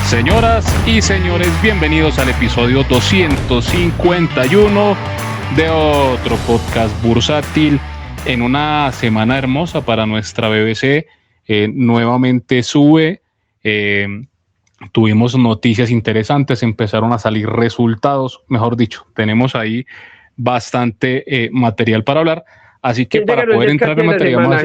Señoras y señores, bienvenidos al episodio 251 de otro podcast bursátil en una semana hermosa para nuestra BBC. Nuevamente sube, tuvimos noticias interesantes, empezaron a salir resultados, mejor dicho, tenemos ahí bastante material para hablar, así que para poder entrar en materia más...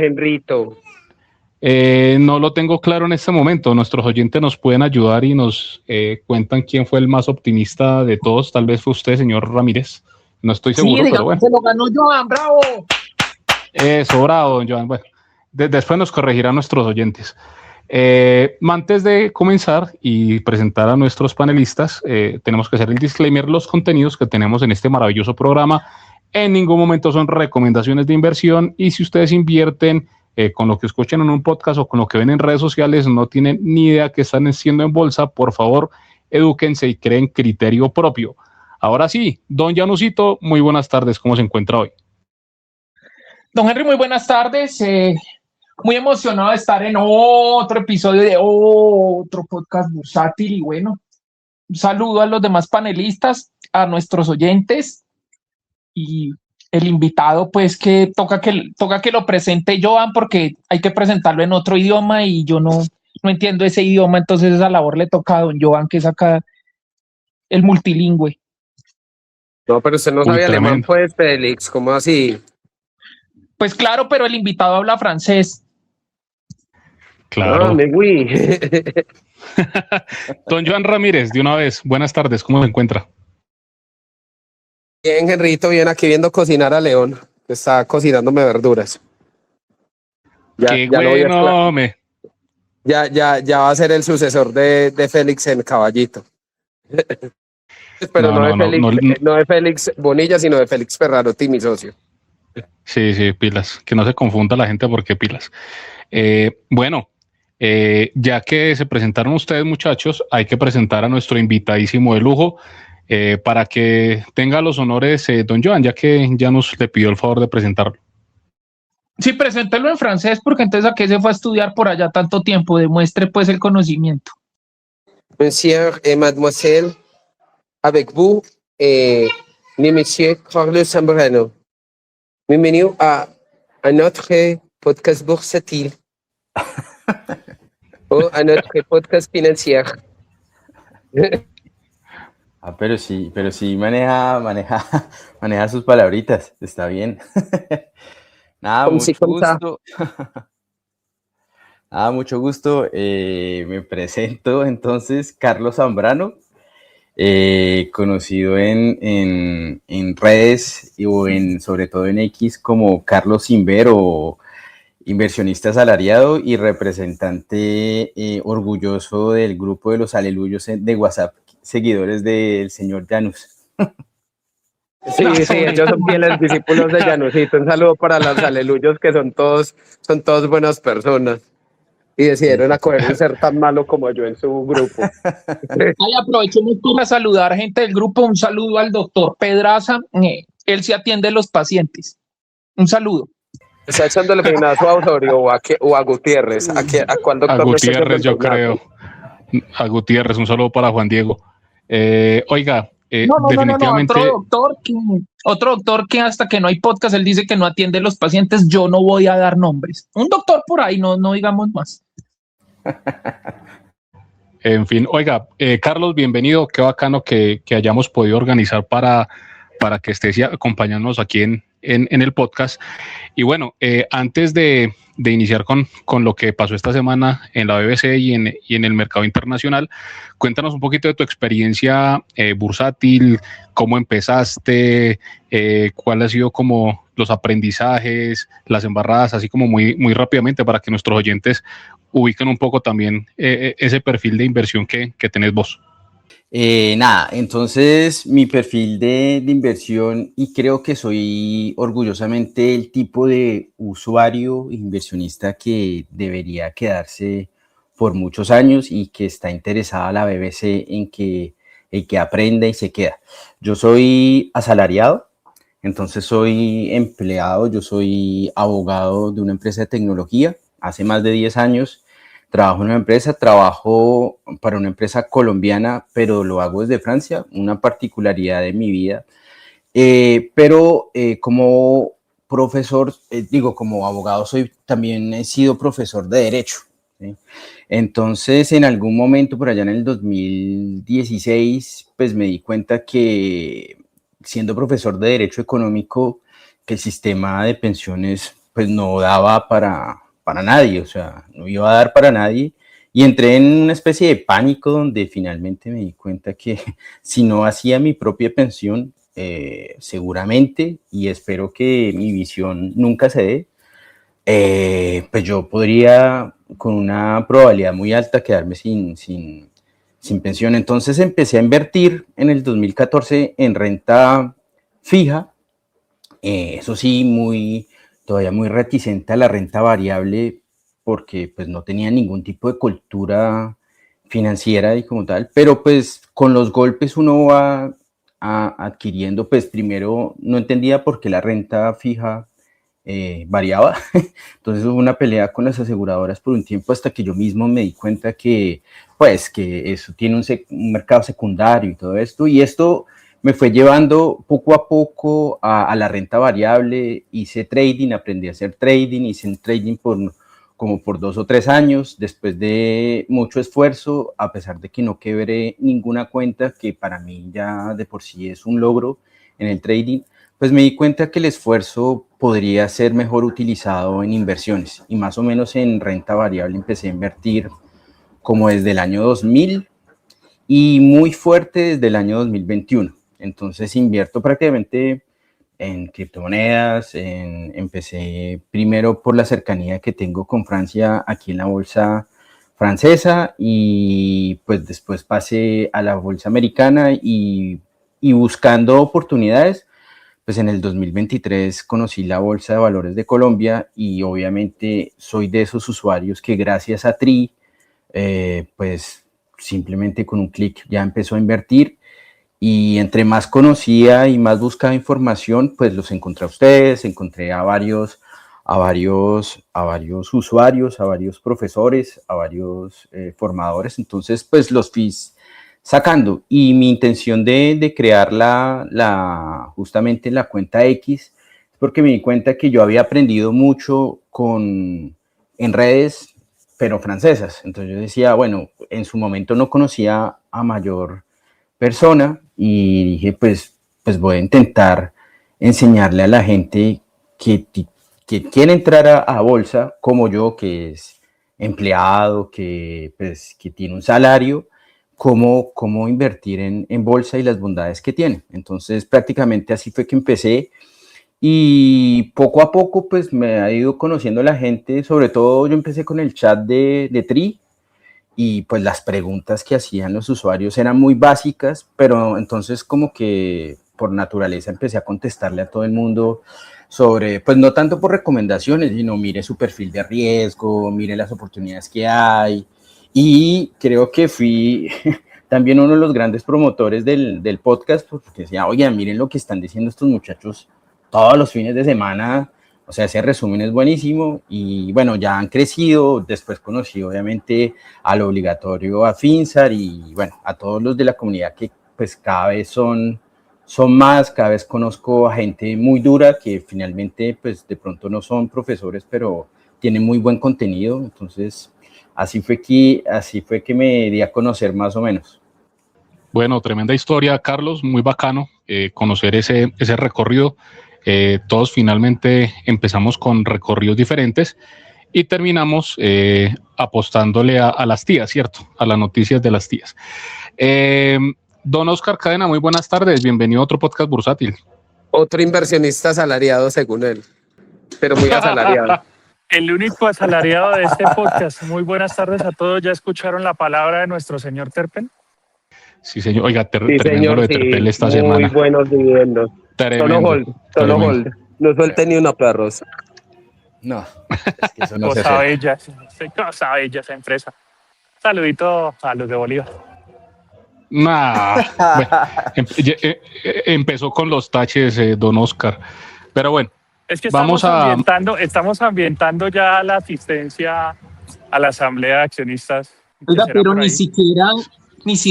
no lo tengo claro en este momento. Nuestros oyentes nos pueden ayudar y nos cuentan quién fue el más optimista de todos. Tal vez fue usted, señor Ramírez. No estoy seguro, sí, pero bueno. Se lo ganó Joan, bravo. Eso, bravo, don Joan. Bueno, después nos corregirán nuestros oyentes. Antes de comenzar y presentar a nuestros panelistas, tenemos que hacer el disclaimer. Los contenidos que tenemos en este maravilloso programa en ningún momento son recomendaciones de inversión, y si ustedes invierten con lo que escuchan en un podcast o con lo que ven en redes sociales, no tienen ni idea que están haciendo en bolsa, por favor, edúquense y creen criterio propio. Ahora sí, don Janusito, muy buenas tardes, ¿cómo se encuentra hoy? Don Henry, muy buenas tardes. Muy emocionado de estar en otro episodio de otro podcast bursátil. Y bueno, un saludo a los demás panelistas, a nuestros oyentes y el invitado, pues que toca que lo presente Joan, porque hay que presentarlo en otro idioma y yo no entiendo ese idioma, entonces esa labor le toca a don Joan, que es acá el multilingüe. No, pero usted no sabía alemán, pues, Félix, ¿cómo así? Pues claro, pero el invitado habla francés. Claro. Ah, me fui. Don Joan Ramírez, de una vez, buenas tardes, ¿cómo se encuentra? Bien, Henrito, bien, aquí viendo cocinar a León, que está cocinándome verduras. Qué bueno, ya va a ser el sucesor de Félix en Caballito. Pero no de Félix Bonilla, sino de Félix Ferrarotti, mi socio. Sí, pilas, que no se confunda la gente porque pilas. Bueno, ya que se presentaron ustedes, muchachos, hay que presentar a nuestro invitadísimo de lujo, para que tenga los honores, don Joan, ya que Janus le pidió el favor de presentarlo. Sí, preséntelo en francés, porque entonces ¿a qué se fue a estudiar por allá tanto tiempo? Demuestre pues el conocimiento. Monsieur et mademoiselle, avec vous, le monsieur Carlos Zambrano. Bienvenido a notre podcast bursátil. O a nuestro podcast financiero. Pero sí maneja sus palabritas, está bien. Nada, mucho gusto. Mucho gusto. Me presento entonces, Carlos Zambrano, conocido en redes o sobre todo en X como Carlos Inver, o inversionista asalariado y representante orgulloso del grupo de los aleluyos de WhatsApp, seguidores del señor Janus. Sí, ellos son fieles discípulos de Janusito. Un saludo para los aleluyos, que son todos buenas personas y decidieron acoger un ser tan malo como yo en su grupo. Aprovechemos para saludar gente del grupo. Un saludo al doctor Pedraza. Él sí atiende a los pacientes. Un saludo. ¿Está echándole peinazo a Osorio o a Gutiérrez? ¿A cuál doctor? A Gutiérrez, yo creo. A Gutiérrez, un saludo para Juan Diego. Oiga, definitivamente... No. Otro doctor que hasta que no hay podcast, él dice que no atiende a los pacientes. Yo no voy a dar nombres. Un doctor por ahí, no digamos más. En fin, oiga, Carlos, bienvenido. Qué bacano que hayamos podido organizar para que estés acompañándonos aquí en el podcast. Y bueno, antes de iniciar con lo que pasó esta semana en la BBC y en el mercado internacional, cuéntanos un poquito de tu experiencia bursátil, cómo empezaste, cuál ha sido como los aprendizajes, las embarradas, así como muy, muy rápidamente, para que nuestros oyentes ubiquen un poco también ese perfil de inversión que tenés vos. Entonces mi perfil de inversión, y creo que soy orgullosamente el tipo de usuario inversionista que debería quedarse por muchos años y que está interesada la BBC en que el que aprenda y se queda. Yo soy asalariado, entonces soy empleado, yo soy abogado de una empresa de tecnología hace más de 10 años. trabajo en una empresa, trabajo para una empresa colombiana, pero lo hago desde Francia, una particularidad de mi vida. Pero como profesor, como abogado, también he sido profesor de Derecho, ¿sí? Entonces, en algún momento, por allá en el 2016, pues me di cuenta que siendo profesor de Derecho Económico, que el sistema de pensiones pues no daba para nadie, o sea, no iba a dar para nadie. Y entré en una especie de pánico donde finalmente me di cuenta que si no hacía mi propia pensión, seguramente, y espero que mi visión nunca se dé, pues yo podría con una probabilidad muy alta quedarme sin pensión. Entonces empecé a invertir en el 2014 en renta fija, eso sí, todavía muy reticente a la renta variable porque pues no tenía ningún tipo de cultura financiera y como tal, pero pues con los golpes uno va adquiriendo, pues primero no entendía por qué la renta fija variaba, entonces hubo una pelea con las aseguradoras por un tiempo hasta que yo mismo me di cuenta que pues que eso tiene un mercado secundario y todo esto, y esto me fue llevando poco a poco a la renta variable. Hice trading, aprendí a hacer trading, hice un trading como por 2 o 3 años, después de mucho esfuerzo, a pesar de que no quebré ninguna cuenta, que para mí ya de por sí es un logro en el trading, pues me di cuenta que el esfuerzo podría ser mejor utilizado en inversiones, y más o menos en renta variable empecé a invertir como desde el año 2000 y muy fuerte desde el año 2021. Entonces invierto prácticamente en criptomonedas. Empecé primero por la cercanía que tengo con Francia aquí en la bolsa francesa, y pues después pasé a la bolsa americana y buscando oportunidades, pues en el 2023 conocí la Bolsa de Valores de Colombia, y obviamente soy de esos usuarios que gracias a TRI, pues simplemente con un clic ya empezó a invertir. Y entre más conocía y más buscaba información, pues los encontré a ustedes, encontré a varios usuarios, a varios profesores, a varios formadores. Entonces, pues los fui sacando. Y mi intención de crear justamente la cuenta X es porque me di cuenta que yo había aprendido mucho en redes, pero francesas. Entonces yo decía, bueno, en su momento no conocía a mayor persona, y dije, pues voy a intentar enseñarle a la gente que quiere entrar a bolsa, como yo, que es empleado, que tiene un salario, cómo invertir en bolsa y las bondades que tiene. Entonces prácticamente así fue que empecé, y poco a poco pues me ha ido conociendo la gente. Sobre todo yo empecé con el chat de TRI, y pues las preguntas que hacían los usuarios eran muy básicas, pero entonces como que por naturaleza empecé a contestarle a todo el mundo sobre, pues no tanto por recomendaciones, sino mire su perfil de riesgo, mire las oportunidades que hay. Y creo que fui también uno de los grandes promotores del podcast, porque decía, oye, miren lo que están diciendo estos muchachos todos los fines de semana. O sea, ese resumen es buenísimo. Y bueno, ya han crecido. Después conocí obviamente al obligatorio, a Finsar, y bueno, a todos los de la comunidad que pues cada vez son más. Cada vez conozco a gente muy dura que finalmente pues de pronto no son profesores, pero tienen muy buen contenido. Entonces así fue que me di a conocer más o menos. Bueno, tremenda historia, Carlos, muy bacano conocer ese recorrido. Todos finalmente empezamos con recorridos diferentes y terminamos apostándole a las tías, ¿cierto? A las noticias de las tías. Don Oscar Cadena, muy buenas tardes, bienvenido a otro podcast bursátil. Otro inversionista asalariado según él, pero muy asalariado. El único asalariado de este podcast. Muy buenas tardes a todos. ¿Ya escucharon la palabra de nuestro señor Terpen? Sí, señor. Oiga, Sí, tremendo señor, lo de Terpel esta semana. Muy buenos dividendos. Solo hold. No suelte ni una, perros. No, es que eso no se Cosa hace. bella, cosa bella esa empresa. Saludito a los de Bolívar. Nah, bueno, empezó con los taches, don Oscar. Pero bueno, Es que estamos ambientando ya la asistencia a la asamblea de accionistas. que Oiga, será pero por ni ahí. siquiera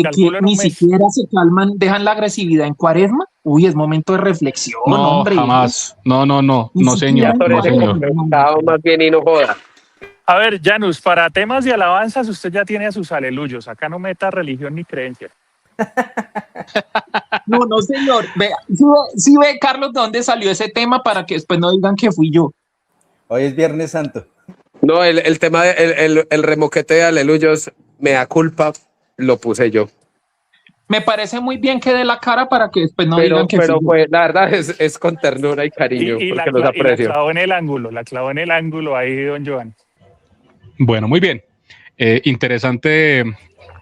Calculo en un mes. se calman, dejan la agresividad en Cuaresma. Uy, es momento de reflexión, No, hombre. jamás. No, Ni no, siquiera señor, en no, Torres señor. estaba más bien y no joda. A ver, Janus, para temas de alabanzas usted ya tiene a sus aleluyos. Acá no meta religión ni creencia. No, señor. Vea, sí ve, Carlos, de dónde salió ese tema para que después no digan que fui yo. Hoy es Viernes Santo. No, el tema, el remoquete de aleluyos, me da culpa, lo puse yo. Me parece muy bien que dé la cara para que después no digan que Pero fui yo. pues, la verdad es con ternura y cariño, Y porque la los aprecio. clavó en el ángulo, ahí, don Joan. Bueno, muy bien. Interesante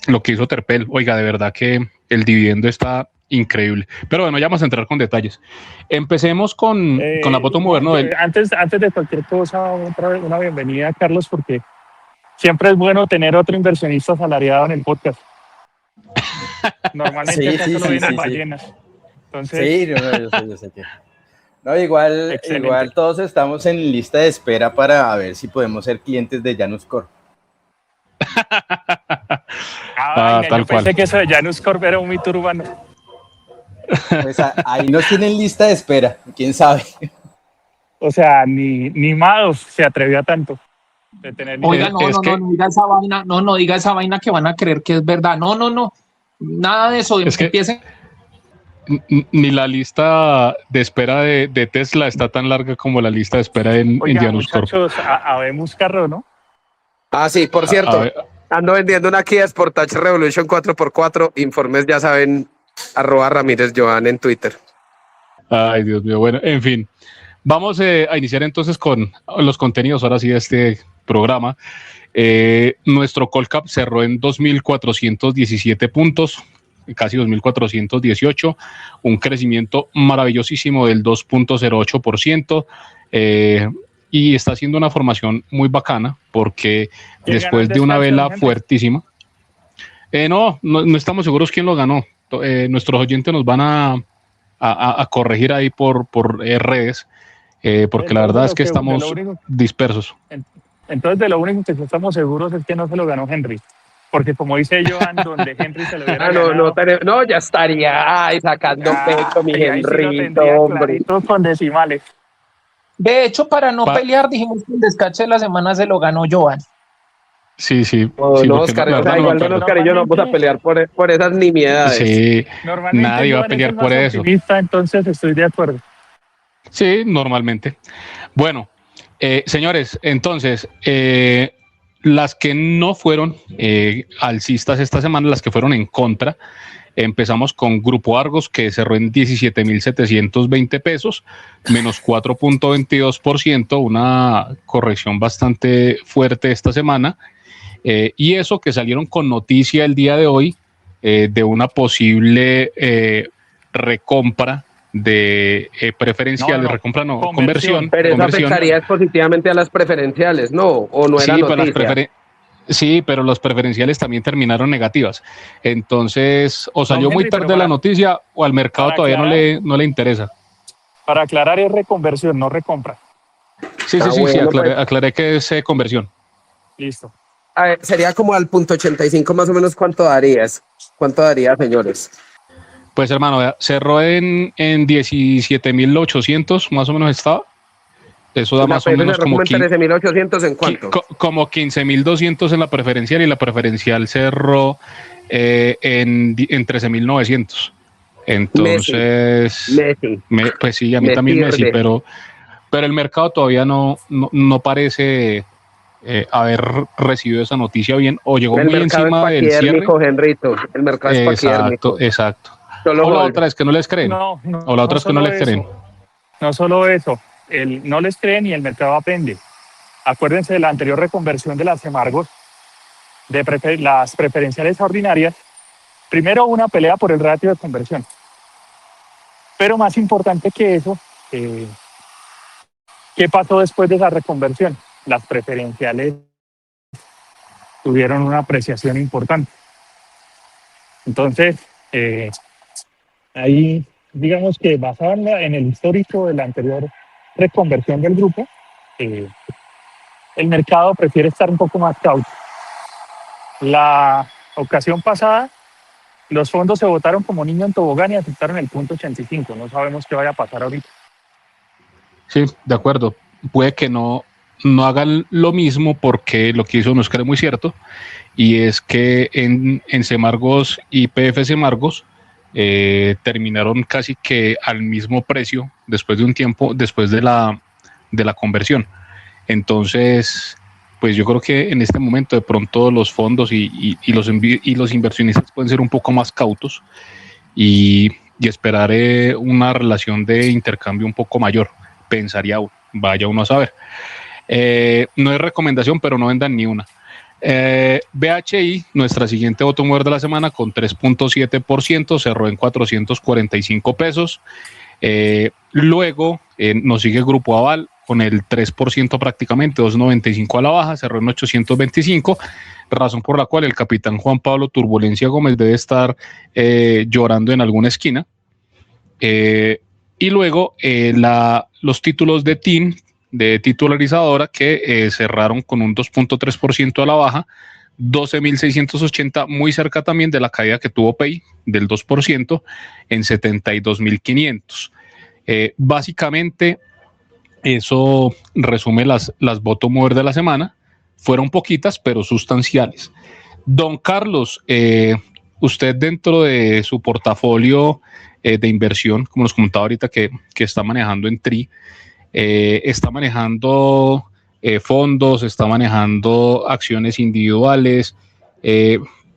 lo que hizo Terpel. Oiga, de verdad que el dividendo está increíble. Pero bueno, ya vamos a entrar con detalles. Empecemos con la voto moderno del... Antes de cualquier cosa, otra vez una bienvenida a Carlos, porque siempre es bueno tener otro inversionista asalariado en el podcast. Normalmente Sí, acá sí, solo sí, vienen sí, ballenas. Entonces, Sí, yo sé que. No, igual Excelente. todos estamos en lista de espera para ver si podemos ser clientes de Janus Corp. vaina, tal yo pensé cual. que eso de Janus Corp era un mito urbano. Pues ahí nos tienen lista de espera, quién sabe. O sea, ni Madoff se atrevió a tanto de tener Oiga, lista. no diga esa vaina, no diga esa vaina que van a creer que es verdad. No, nada de eso. Es que Empiecen. ni la lista de espera de Tesla está tan larga como la lista de espera en Oiga, Janus Corp. muchachos, habemos carro, ¿no? Ah, sí, por A cierto, ver, ando vendiendo una Kia Sportage Revolution 4x4, informes ya saben, @Ramírez Joan en Twitter. ay, Dios mío. Bueno, en fin. Vamos a iniciar entonces con los contenidos ahora sí de este programa. Nuestro Colcap cerró en 2.417 puntos, casi 2.418, un crecimiento maravillosísimo del 2.08%, y está haciendo una formación muy bacana porque después de una vela fuertísima, no estamos seguros quién lo ganó. Nuestros oyentes nos van a corregir ahí por redes, porque la verdad es que estamos dispersos. Entonces, de lo único que estamos seguros es que no se lo ganó Henry. Porque como dice Joan, donde Henry se lo hubiera ganado... No, ya estaría sacando pecho, mi ahí sí lo Henrito, tendría hombre. clarito con decimales. De hecho, para no pelear, dijimos que el descache de la semana se lo ganó Joan. Sí. No, Sí, no, porque Oscar, la verdad igual no don Oscar y yo no vamos a pelear por esas nimiedades. Sí, Normalmente nadie va a Joan es pelear el por más eso. optimista, entonces estoy de acuerdo. Sí, normalmente. Bueno, señores, entonces, las que no fueron alcistas esta semana, las que fueron en contra, empezamos con Grupo Argos, que cerró en 17.720 pesos, menos 4.22%, una corrección bastante fuerte esta semana. Y eso que salieron con noticia el día de hoy de una posible recompra de preferenciales, conversión. Pero eso afectaría positivamente a las preferenciales, ¿no? ¿O no era noticia? Sí, pero los preferenciales también terminaron negativas. Entonces, o salió muy tarde la noticia o al mercado todavía no le interesa. Para aclarar, es reconversión, no recompra. Sí, aclaré que es conversión. Listo. A ver, sería como al punto 85 más o menos. ¿Cuánto darías? ¿Cuánto daría, señores? Pues hermano, cerró en 17.800, más o menos estaba. Eso da más o menos como 13.800. ¿En cuánto? Como 15.200 en la preferencial, y la preferencial cerró en 13.900. Entonces, Messi. pues sí, a mí también Messi, pero el mercado todavía no parece haber recibido esa noticia bien, o llegó muy encima del cierre. Henrito. El mercado es paquiérmico. Exacto. O la otra es que no les creen. O la otra es que no les creen. No solo eso, no les creen y el mercado aprende. Acuérdense de la anterior reconversión de las Semargos, de las preferenciales ordinarias. Primero, una pelea por el ratio de conversión. Pero más importante que eso, ¿qué pasó después de esa reconversión? Las preferenciales tuvieron una apreciación importante. Entonces, ahí, digamos que basado en el histórico de la anterior reconversión del grupo, el mercado prefiere estar un poco más cauto. La ocasión pasada, los fondos se votaron como niño en tobogán y aceptaron el punto 85. No sabemos qué vaya a pasar ahorita. Sí, de acuerdo. Puede que no hagan lo mismo porque lo que hizo Oscar es muy cierto, y es que en Semargos y PF Semargos terminaron casi que al mismo precio después de un tiempo, después de la conversión. Entonces, pues yo creo que en este momento de pronto los fondos y los inversionistas pueden ser un poco más cautos y esperar una relación de intercambio un poco mayor, pensaría uno, vaya uno a saber. No es recomendación, pero no vendan ni una. BHI, nuestra siguiente automover de la semana, con 3.7%, cerró en 445 pesos. Luego nos sigue Grupo Aval con el 3% prácticamente, 2.95 a la baja, cerró en 825, razón por la cual el capitán Juan Pablo Turbulencia Gómez debe estar llorando en alguna esquina. Y luego los títulos de TIN, de titularizadora, que cerraron con un 2.3% a la baja, 12.680, muy cerca también de la caída que tuvo PEI del 2% en 72.500. Básicamente eso resume las bottom mover de la semana. Fueron poquitas pero sustanciales. Don Carlos, usted dentro de su portafolio de inversión, como nos comentaba ahorita que está manejando en TRI, está manejando fondos, está manejando acciones individuales.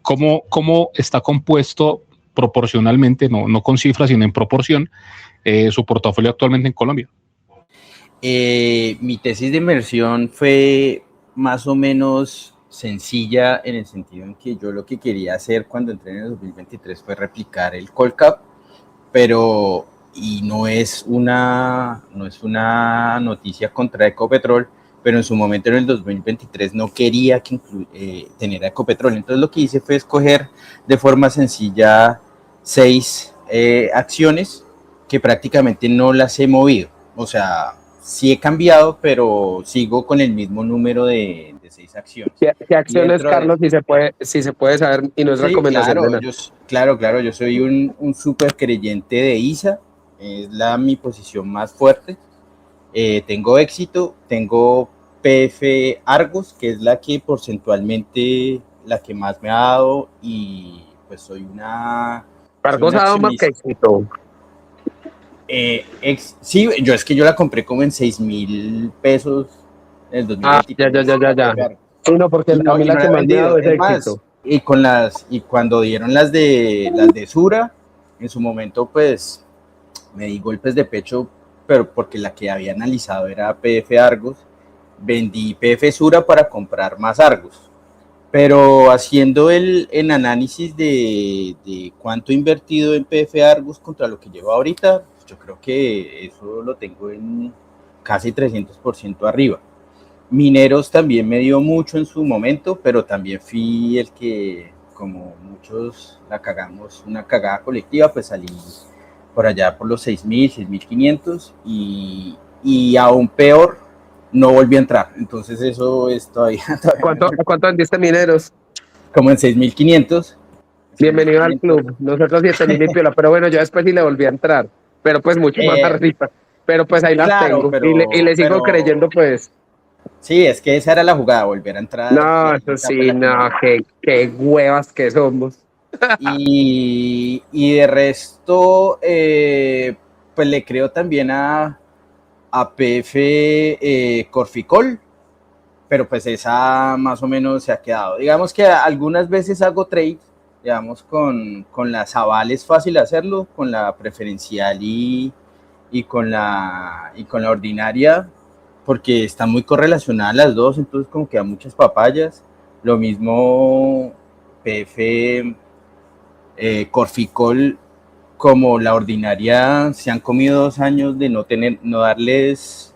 ¿Cómo está compuesto proporcionalmente, no con cifras, sino en proporción, su portafolio actualmente en Colombia? Mi tesis de inversión fue más o menos sencilla en el sentido en que yo lo que quería hacer cuando entré en el 2023 fue replicar el Colcap, pero y no es una noticia contra Ecopetrol, pero en su momento en el 2023 no quería tener a Ecopetrol. Entonces lo que hice fue escoger de forma sencilla 6 acciones que prácticamente no las he movido. O sea, sí he cambiado, pero sigo con el mismo número de 6 acciones. ¿Qué acciones, Carlos, si se puede saber y no es recomendación de nada? Claro, yo soy un súper creyente de ISA, es mi posición más fuerte. Tengo éxito, tengo PF Argos, que es la que porcentualmente la que más me ha dado, y pues soy una... Argos ha dado más que éxito. Sí, yo la compré como en 6.000 pesos en el 2023. Ya. Sí, no, porque a mí la que me ha dado es éxito. Y cuando dieron las de Sura, en su momento pues me di golpes de pecho, pero porque la que había analizado era PF Argos, vendí PF Sura para comprar más Argos. Pero haciendo el análisis de cuánto he invertido en PF Argos contra lo que llevo ahorita, yo creo que eso lo tengo en casi 300% arriba. Mineros también me dio mucho en su momento, pero también fui el que, como muchos la cagamos, una cagada colectiva, pues salí por allá por los 6.000, 6.500 y aún peor, no volví a entrar. Entonces eso es todavía ¿Cuánto vendiste Mineros? Como en 6.500. Bienvenido al club. Nosotros 7.000 piola, pero bueno, yo después sí le volví a entrar, pero pues mucho más arriba. Pero pues ahí las tengo, y le sigo creyendo, pues. Sí, es que esa era la jugada, volver a entrar. No, eso sí, no, qué huevas que somos. Y de resto, pues le creo también a PF Corficol, pero pues esa más o menos se ha quedado. Digamos que algunas veces hago trade, digamos, con las Aval es fácil hacerlo, con la preferencial y con la ordinaria, porque están muy correlacionadas las dos, entonces como que da muchas papayas. Lo mismo PF Corficol, como la ordinaria, se han comido 2 años de no darles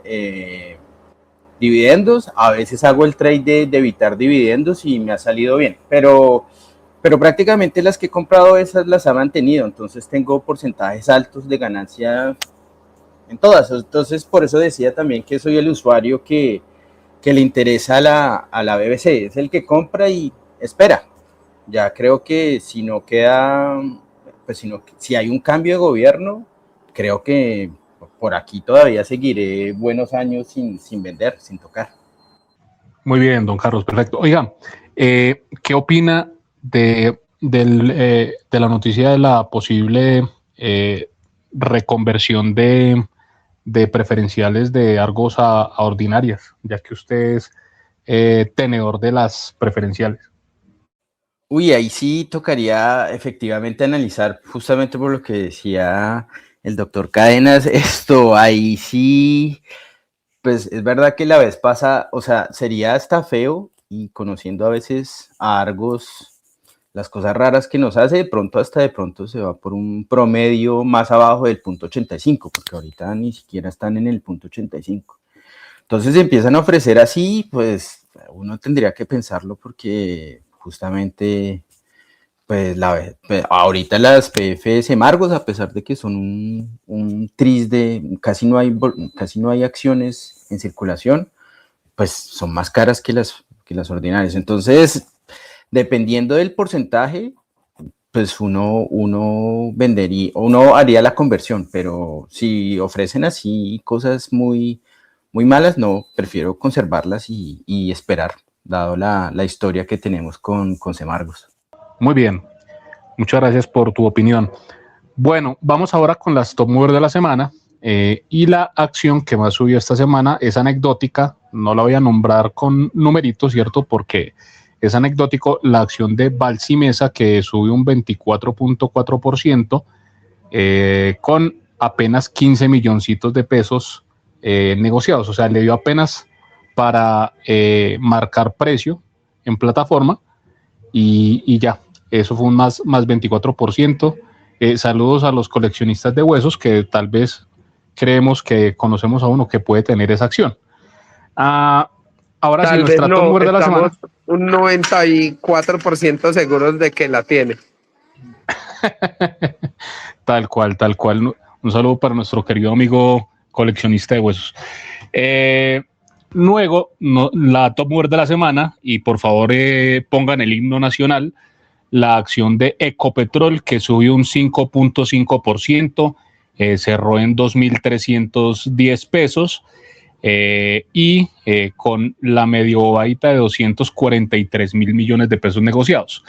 dividendos. A veces hago el trade de evitar dividendos y me ha salido bien, pero prácticamente las que he comprado esas las ha mantenido, entonces tengo porcentajes altos de ganancia en todas. Entonces por eso decía también que soy el usuario que que le interesa a la BBC, es el que compra y espera. Ya creo que si no queda, pues si hay un cambio de gobierno, creo que por aquí todavía seguiré buenos años sin vender, sin tocar. Muy bien, don Carlos, perfecto. Oiga, ¿qué opina de la noticia de la posible reconversión de preferenciales de Argos a ordinarias, ya que usted es tenedor de las preferenciales? Uy, ahí sí tocaría efectivamente analizar, justamente por lo que decía el doctor Cadenas, ahí sí, pues es verdad que la vez pasada, o sea, sería hasta feo, y conociendo a veces a Argos, las cosas raras que nos hace, de pronto se va por un promedio más abajo del punto 85, porque ahorita ni siquiera están en el punto 85. Entonces empiezan a ofrecer así, pues uno tendría que pensarlo, porque justamente pues ahorita las PFS Margos, a pesar de que son un tris casi no hay acciones en circulación, pues son más caras que las ordinarias. Entonces, dependiendo del porcentaje, pues uno haría la conversión, pero si ofrecen así cosas muy, muy malas, no, prefiero conservarlas y esperar, dado la historia que tenemos con Semargos. Muy bien, muchas gracias por tu opinión. Bueno, vamos ahora con las top movers de la semana, y la acción que más subió esta semana es anecdótica, no la voy a nombrar con numeritos, ¿cierto? Porque es anecdótico. La acción de Balsimesa, que subió un 24.4%, con apenas 15 milloncitos de pesos negociados, o sea, le dio apenas para marcar precio en plataforma y ya, eso fue un más 24%. Saludos a los coleccionistas de huesos que tal vez creemos que conocemos a uno que puede tener esa acción. Ahora sí, nuestra top mover de la semana. Un 94% seguros de que la tiene. Tal cual. Un saludo para nuestro querido amigo coleccionista de huesos. Luego, la top mover de la semana, y por favor pongan el himno nacional, la acción de Ecopetrol, que subió un 5.5%, cerró en 2.310 pesos, y con la medio bobadita de 243 mil millones de pesos negociados.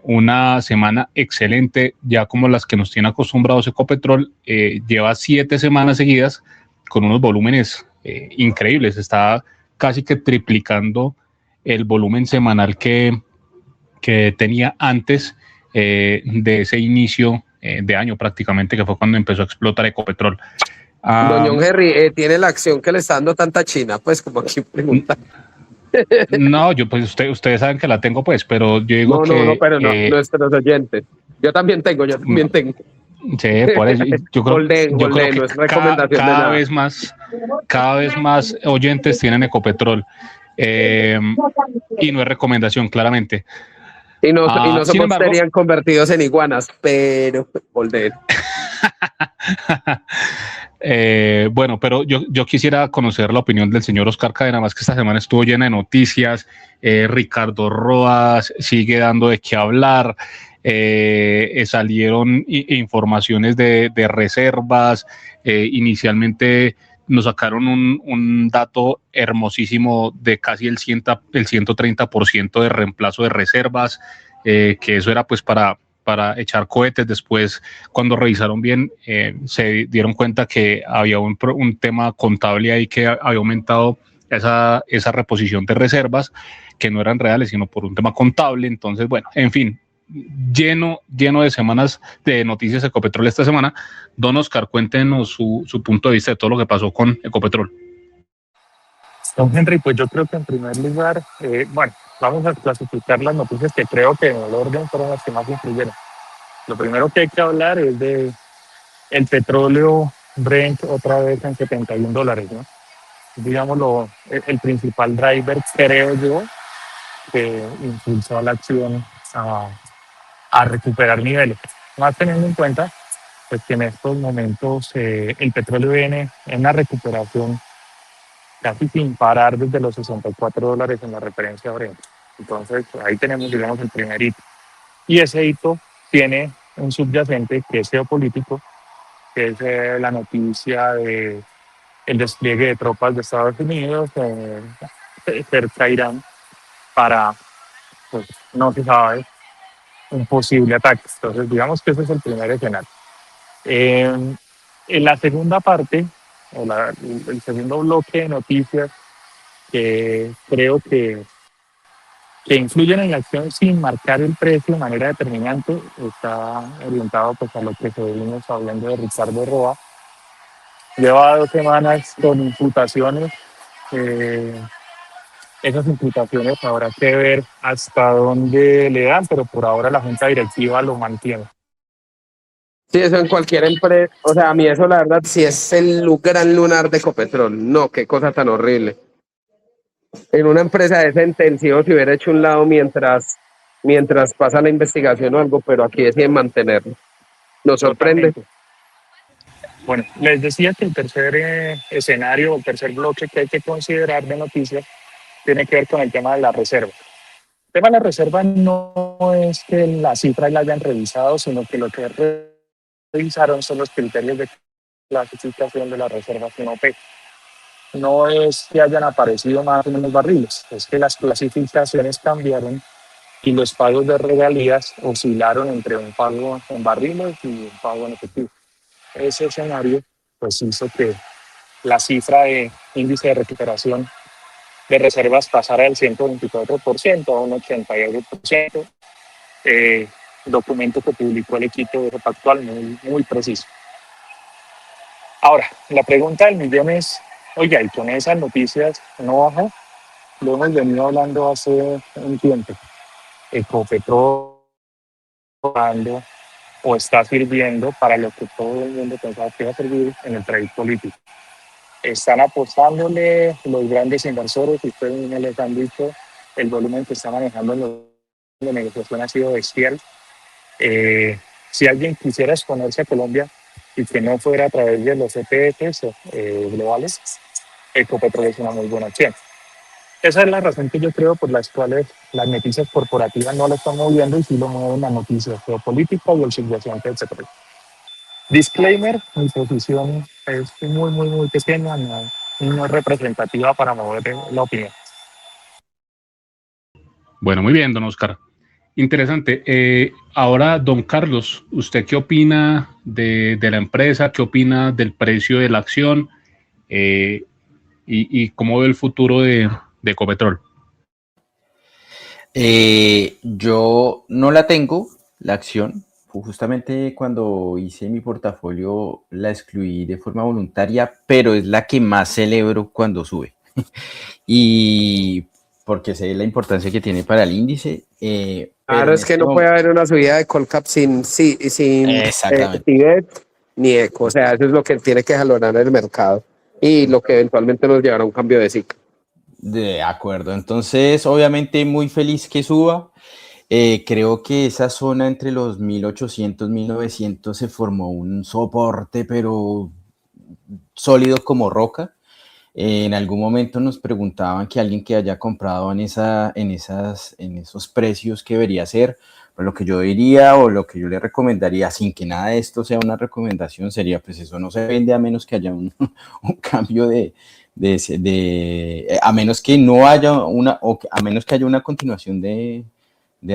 Una semana excelente, ya como las que nos tiene acostumbrados Ecopetrol. Lleva 7 semanas seguidas con unos volúmenes increíbles, está casi que triplicando el volumen semanal que tenía antes de ese inicio de año prácticamente, que fue cuando empezó a explotar Ecopetrol. Don Henry, ¿tiene la acción que le está dando tanta China? Pues como aquí pregunta. No, yo pues ustedes saben que la tengo, pues, pero yo digo pero nuestros oyentes. Yo también tengo. Sí, por eso yo creo que no es recomendación cada vez más oyentes tienen Ecopetrol, y no es recomendación, claramente. Y no somos serían convertidos en iguanas, pero Golden. Bueno, pero yo quisiera conocer la opinión del señor Oscar Cadena, más que esta semana estuvo llena de noticias. Ricardo Rodas sigue dando de qué hablar. Salieron informaciones de reservas. Inicialmente nos sacaron un dato hermosísimo de casi el 130% de reemplazo de reservas, que eso era pues para echar cohetes. Después, cuando revisaron bien, se dieron cuenta que había un tema contable ahí, que había aumentado esa reposición de reservas, que no eran reales, sino por un tema contable. Entonces, bueno, en fin, lleno de semanas de noticias de Ecopetrol esta semana. Don Oscar, cuéntenos su punto de vista de todo lo que pasó con Ecopetrol. Don Henry, pues yo creo que en primer lugar, vamos a clasificar las noticias que creo que en el orden fueron las que más influyeron. Lo primero que hay que hablar es de el petróleo Brent otra vez en $71, ¿no? Digámoslo, el principal driver, creo yo, que impulsó a la acción a recuperar niveles. Más teniendo en cuenta pues, que en estos momentos el petróleo viene en una recuperación casi sin parar desde los $64 en la referencia Brent. Entonces, ahí tenemos, digamos, el primer hito. Y ese hito tiene un subyacente que es geopolítico, que es la noticia de el despliegue de tropas de Estados Unidos cerca a Irán para, pues, no se sabe, un posible ataque. Entonces, digamos que ese es el primer escenario. En la segunda parte, el segundo bloque de noticias que creo que influyen en la acción sin marcar el precio de manera determinante, está orientado pues, a lo que seguimos hablando de Ricardo Roa. Lleva 2 semanas con imputaciones. Esas imputaciones habrá que ver hasta dónde le dan, pero por ahora la junta directiva lo mantiene. Sí, eso en cualquier empresa, o sea, a mí eso la verdad sí es el gran lunar de Ecopetrol. No, qué cosa tan horrible. En una empresa de ese intensivo se hubiera hecho un lado mientras pasa la investigación o algo, pero aquí deciden mantenerlo. Nos sorprende. Totalmente. Bueno, les decía que el tercer escenario, el tercer bloque que hay que considerar de noticias tiene que ver con el tema de la reserva. El tema de la reserva no es que la cifra la hayan revisado, sino que lo que revisaron son los criterios de clasificación de las reservas en OPEC. No es que hayan aparecido más o menos barriles, es que las clasificaciones cambiaron y los pagos de regalías oscilaron entre un pago en barriles y un pago en efectivo. Ese escenario pues hizo que la cifra de índice de recuperación de reservas pasara del 124% a un 81%. Documento que publicó el equipo de Repactual muy preciso. Ahora, la pregunta del millón es, oiga, y con esas noticias no baja, lo hemos venido hablando hace un tiempo. Ecopetrol o está sirviendo para lo que todo el mundo pensaba que iba a servir en el trade político. Están apostándole los grandes inversores, y ustedes mismos les han dicho, el volumen que está manejando en la negociación ha sido bestial. Si alguien quisiera exponerse a Colombia y que no fuera a través de los ETFs globales, Ecopetrol es una muy buena opción. Esa es la razón que yo creo por las cuales las noticias corporativas no lo están moviendo y sí lo mueven las noticias geopolíticas y el subyacente del petróleo. Disclaimer, mi posición es muy pequeña, no es representativa para mover la opinión. Bueno, muy bien, don Oscar. Interesante. Ahora, don Carlos, ¿usted qué opina de la empresa? ¿Qué opina del precio de la acción? Y cómo ve el futuro de Ecopetrol. Yo no la tengo, la acción. Justamente cuando hice mi portafolio la excluí de forma voluntaria, pero es la que más celebro cuando sube. Y porque sé la importancia que tiene para el índice. Claro, es que no puede haber una subida de Colcap sin Tibet ni Eco. O sea, eso es lo que tiene que jalonar el mercado y lo que eventualmente nos llevará a un cambio de ciclo. De acuerdo, entonces obviamente muy feliz que suba. Creo que esa zona entre los 1800, 1900 se formó un soporte, pero sólido como roca. En algún momento nos preguntaban que alguien que haya comprado en esos precios, ¿qué debería hacer? Pues lo que yo diría o lo que yo le recomendaría, sin que nada de esto sea una recomendación, sería pues eso no se vende a menos que haya un cambio a menos que no haya a menos que haya una continuación de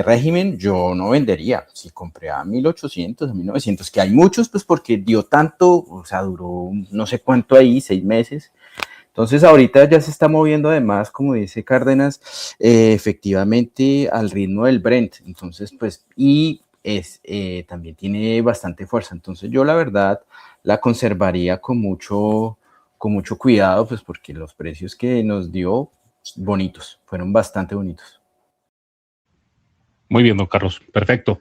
régimen, yo no vendería. Si compré a 1800, a 1900, que hay muchos, pues porque dio tanto, o sea, duró no sé cuánto ahí, 6 meses. Entonces ahorita ya se está moviendo además, como dice Cárdenas, efectivamente al ritmo del Brent. Entonces, pues, y también tiene bastante fuerza. Entonces yo la verdad la conservaría con mucho cuidado, pues porque los precios que nos dio, bonitos, fueron bastante bonitos. Muy bien, don Carlos. Perfecto.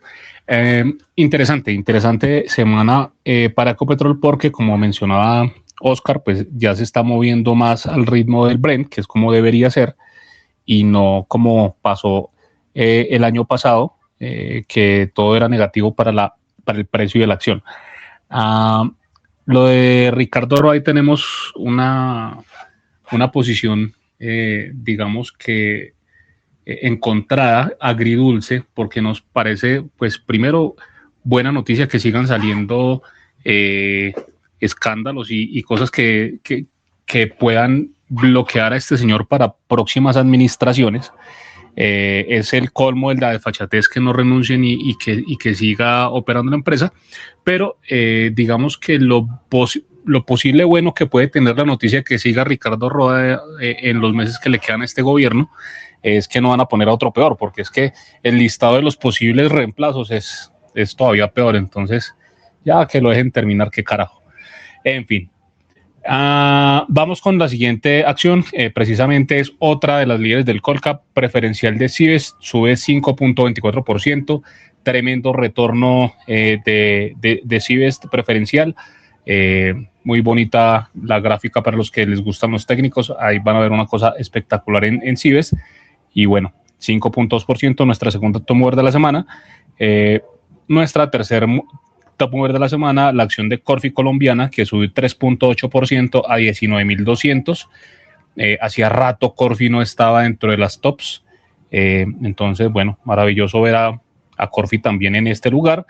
Interesante semana para Ecopetrol porque, como mencionaba Oscar, pues ya se está moviendo más al ritmo del Brent, que es como debería ser, y no como pasó el año pasado, que todo era negativo para el precio de la acción. Lo de Ricardo Roa, ahí tenemos una posición, digamos que encontrada, agridulce, porque nos parece, pues primero, buena noticia que sigan saliendo escándalos y cosas que puedan bloquear a este señor para próximas administraciones. Es el colmo de la desfachatez que no renuncien y que siga operando la empresa, pero digamos que lo posible bueno que puede tener la noticia de que siga Ricardo Roa en los meses que le quedan a este gobierno es que no van a poner a otro peor, porque es que el listado de los posibles reemplazos es todavía peor, entonces ya que lo dejen terminar, qué carajo. En fin. Vamos con la siguiente acción, precisamente es otra de las líderes del Colcap, preferencial de Cibes, sube 5.24%, tremendo retorno de Cibes preferencial, muy bonita la gráfica para los que les gustan los técnicos, ahí van a ver una cosa espectacular en Cibes, y bueno, 5.2%, nuestra segunda top mover de la semana, nuestra tercera top mover de la semana, la acción de Corfi colombiana, que subió 3.8% a 19.200. Hacía rato Corfi no estaba dentro de las tops. Entonces, bueno, maravilloso ver a Corfi también en este lugar.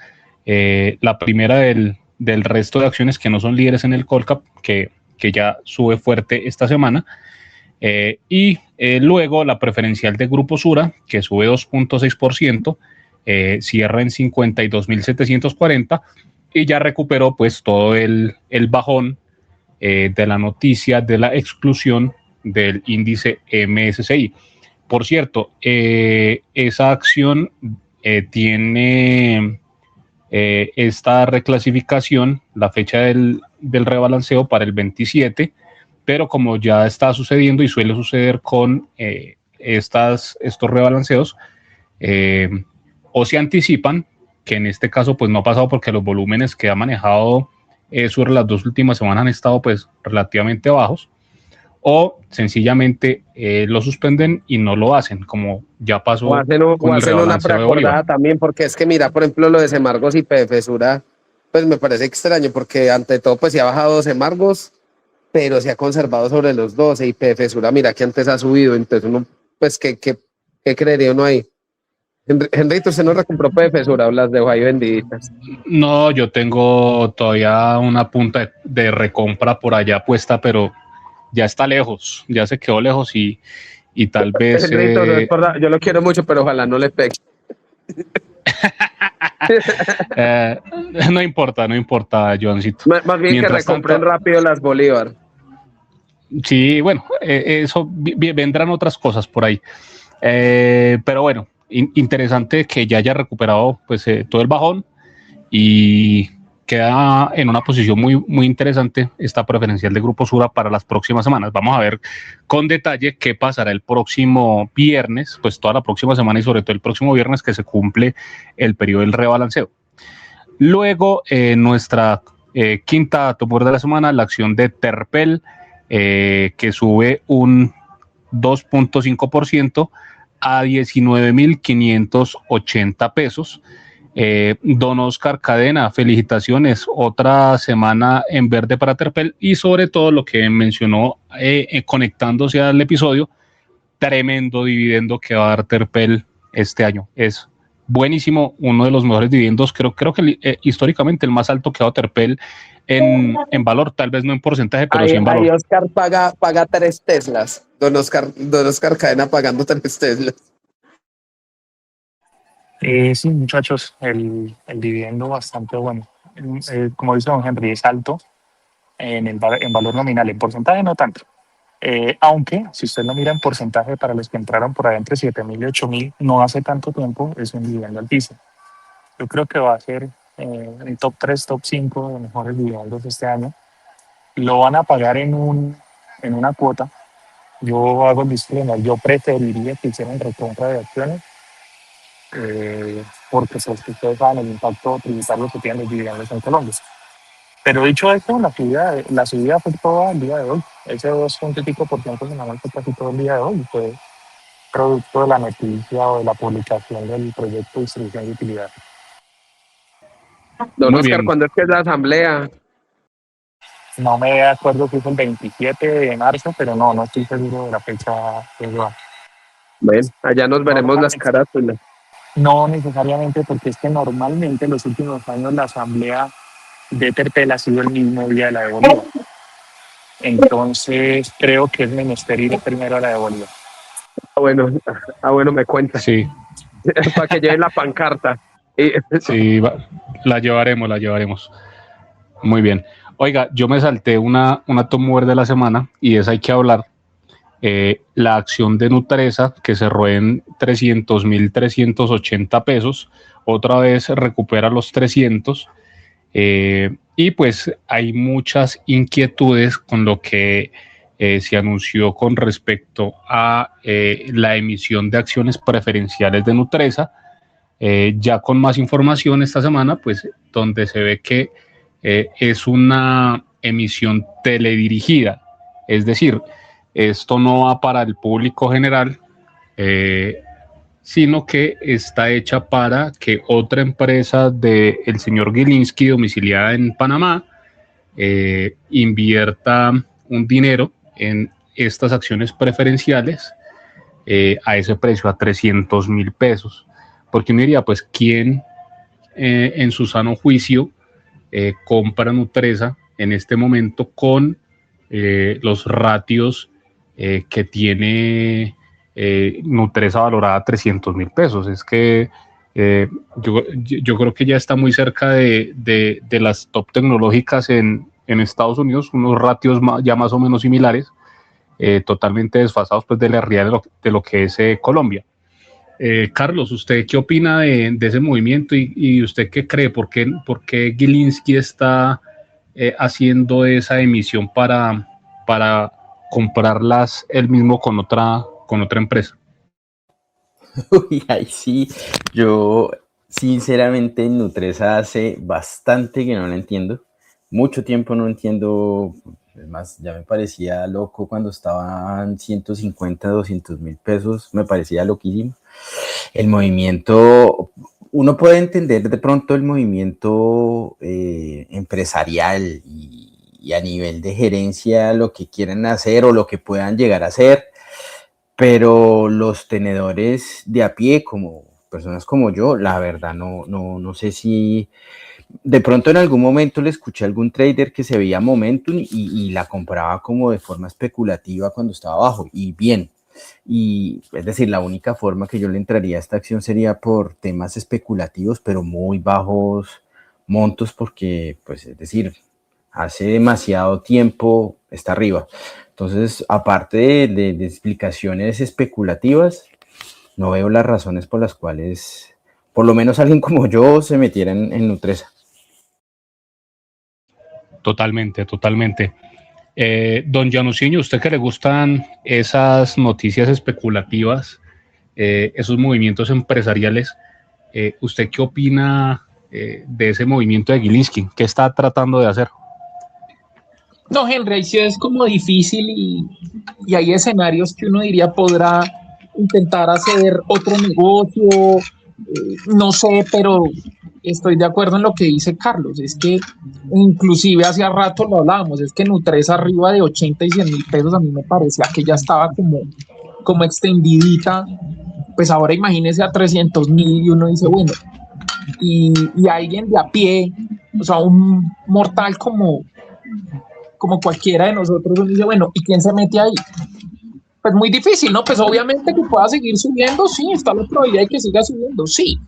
La primera del resto de acciones que no son líderes en el Colcap, que ya sube fuerte esta semana. Y luego la preferencial de Grupo Sura, que sube 2.6%. Cierra en 52.740 y ya recuperó pues todo el bajón de la noticia de la exclusión del índice MSCI. Por cierto, esa acción tiene esta reclasificación, la fecha del rebalanceo para el 27, pero como ya está sucediendo y suele suceder con estos rebalanceos, o se anticipan, que en este caso pues no ha pasado porque los volúmenes que ha manejado sobre las 2 últimas semanas han estado pues relativamente bajos, o sencillamente lo suspenden y no lo hacen, como ya pasó o hacen una preacordada también, porque es que mira, por ejemplo, lo de Semargos y PF Sura, pues me parece extraño, porque ante todo pues se ha bajado Semargos, pero se ha conservado sobre los 12 y PF Sura, mira que antes ha subido, entonces uno, pues ¿qué creería uno ahí? Henrito, ¿usted no recompró PFSura o las dejó ahí vendiditas? No, yo tengo todavía una punta de recompra por allá puesta, pero ya está lejos, ya se quedó lejos y tal vez... Henrito, no es por nada, yo lo quiero mucho, pero ojalá no le pegue. No importa, Joancito. Más bien mientras que recompren rápido las Bolívar. Sí, bueno, eso vendrán otras cosas por ahí. Pero bueno, interesante que ya haya recuperado pues todo el bajón y queda en una posición muy interesante esta preferencial de Grupo Sura para las próximas semanas. Vamos a ver con detalle qué pasará el próximo viernes, pues toda la próxima semana y sobre todo el próximo viernes que se cumple el periodo del rebalanceo. Luego, nuestra quinta top mover de la semana, la acción de Terpel, que sube un 2.5% a 19.580 pesos. Don Oscar Cadena, felicitaciones, otra semana en verde para Terpel y sobre todo lo que mencionó conectándose al episodio, tremendo dividendo que va a dar Terpel este año. Es buenísimo, uno de los mejores dividendos, creo que históricamente el más alto que ha dado Terpel en valor, tal vez no en porcentaje, pero sí en valor. Ahí Oscar paga 3 Teslas. Don Oscar Cadena pagando 3 Teslas. Sí, muchachos, el dividendo bastante bueno. Como dice don Henry, es alto en valor nominal, en porcentaje no tanto. Aunque, si usted lo mira en porcentaje para los que entraron por ahí entre 7.000 y 8.000, no hace tanto tiempo, es un dividendo altísimo. Yo creo que va a ser el top 3, top 5 de mejores dividendos de este año. Lo van a pagar en una cuota. Yo hago el disclaimer, yo preferiría que hicieran recompra de acciones porque ustedes saben el impacto tributario que tienen los dividendos en Colombia. Pero dicho esto, la subida fue toda el día de hoy. Ese 2.5% semanal fue casi todo el día de hoy. Fue producto de la noticia o de la publicación del proyecto de distribución de utilidades. Don Oscar, ¿cuándo es que es la asamblea? No me acuerdo si es el 27 de marzo, pero no estoy seguro de la fecha exacta. Bueno, allá nos veremos las carátulas. No necesariamente, porque es que normalmente en los últimos años la asamblea de Terpel ha sido el mismo día de la de Bolívar. Entonces creo que es menester ir primero a la de Bolívar. Bueno, me cuenta. Sí, Para que lleven la pancarta. sí, la llevaremos. Muy bien. Oiga, yo me salté una top mover de la semana y hay que hablar. La acción de Nutresa, que cerró en 300.380 pesos, otra vez recupera los 300, y pues hay muchas inquietudes con lo que se anunció con respecto a la emisión de acciones preferenciales de Nutresa. Ya con más información esta semana, pues donde se ve que es una emisión teledirigida, es decir, esto no va para el público general, sino que está hecha para que otra empresa del señor Gilinski, domiciliada en Panamá, invierta un dinero en estas acciones preferenciales a ese precio, a 300.000 pesos. Porque uno diría, pues, ¿quién en su sano juicio compra Nutresa en este momento con los ratios que tiene Nutresa valorada a 300.000 pesos? Es que yo creo que ya está muy cerca de las top tecnológicas en Estados Unidos, unos ratios ya más o menos similares, totalmente desfasados pues de la realidad de lo que es Colombia. Carlos, ¿usted qué opina de ese movimiento y usted qué cree? ¿Por qué Gilinski está haciendo esa emisión para comprarlas él mismo con otra empresa? Uy, ahí sí, yo sinceramente en Nutresa hace bastante que no la entiendo, mucho tiempo no entiendo, es más, ya me parecía loco cuando estaban 150, 200.000 pesos, me parecía loquísimo. El movimiento, uno puede entender de pronto el movimiento empresarial y a nivel de gerencia lo que quieren hacer o lo que puedan llegar a hacer, pero los tenedores de a pie, como personas como yo, la verdad no sé si de pronto en algún momento le escuché a algún trader que se veía momentum y la compraba como de forma especulativa cuando estaba abajo, y bien. Y es decir, la única forma que yo le entraría a esta acción sería por temas especulativos, pero muy bajos montos, porque, pues, es decir, hace demasiado tiempo está arriba. Entonces, aparte de explicaciones especulativas, no veo las razones por las cuales, por lo menos alguien como yo, se metiera en Nutresa. Totalmente. Don Januciño, ¿usted que le gustan esas noticias especulativas, esos movimientos empresariales, ¿usted qué opina de ese movimiento de Gilinski? ¿Qué está tratando de hacer? No, Henry, ahí sí es como difícil y hay escenarios que uno diría podrá intentar hacer otro negocio, no sé, pero estoy de acuerdo en lo que dice Carlos. Es que inclusive hace rato lo hablábamos, es que Nutresa arriba de 80 y 100.000 pesos a mí me parecía que ya estaba como extendidita. Pues ahora imagínese a 300.000 y uno dice, bueno, y alguien de a pie, o sea, un mortal como cualquiera de nosotros, uno dice, bueno, ¿y quién se mete ahí? Pues muy difícil, ¿no? Pues obviamente que pueda seguir subiendo, sí, está la probabilidad de que siga subiendo, sí.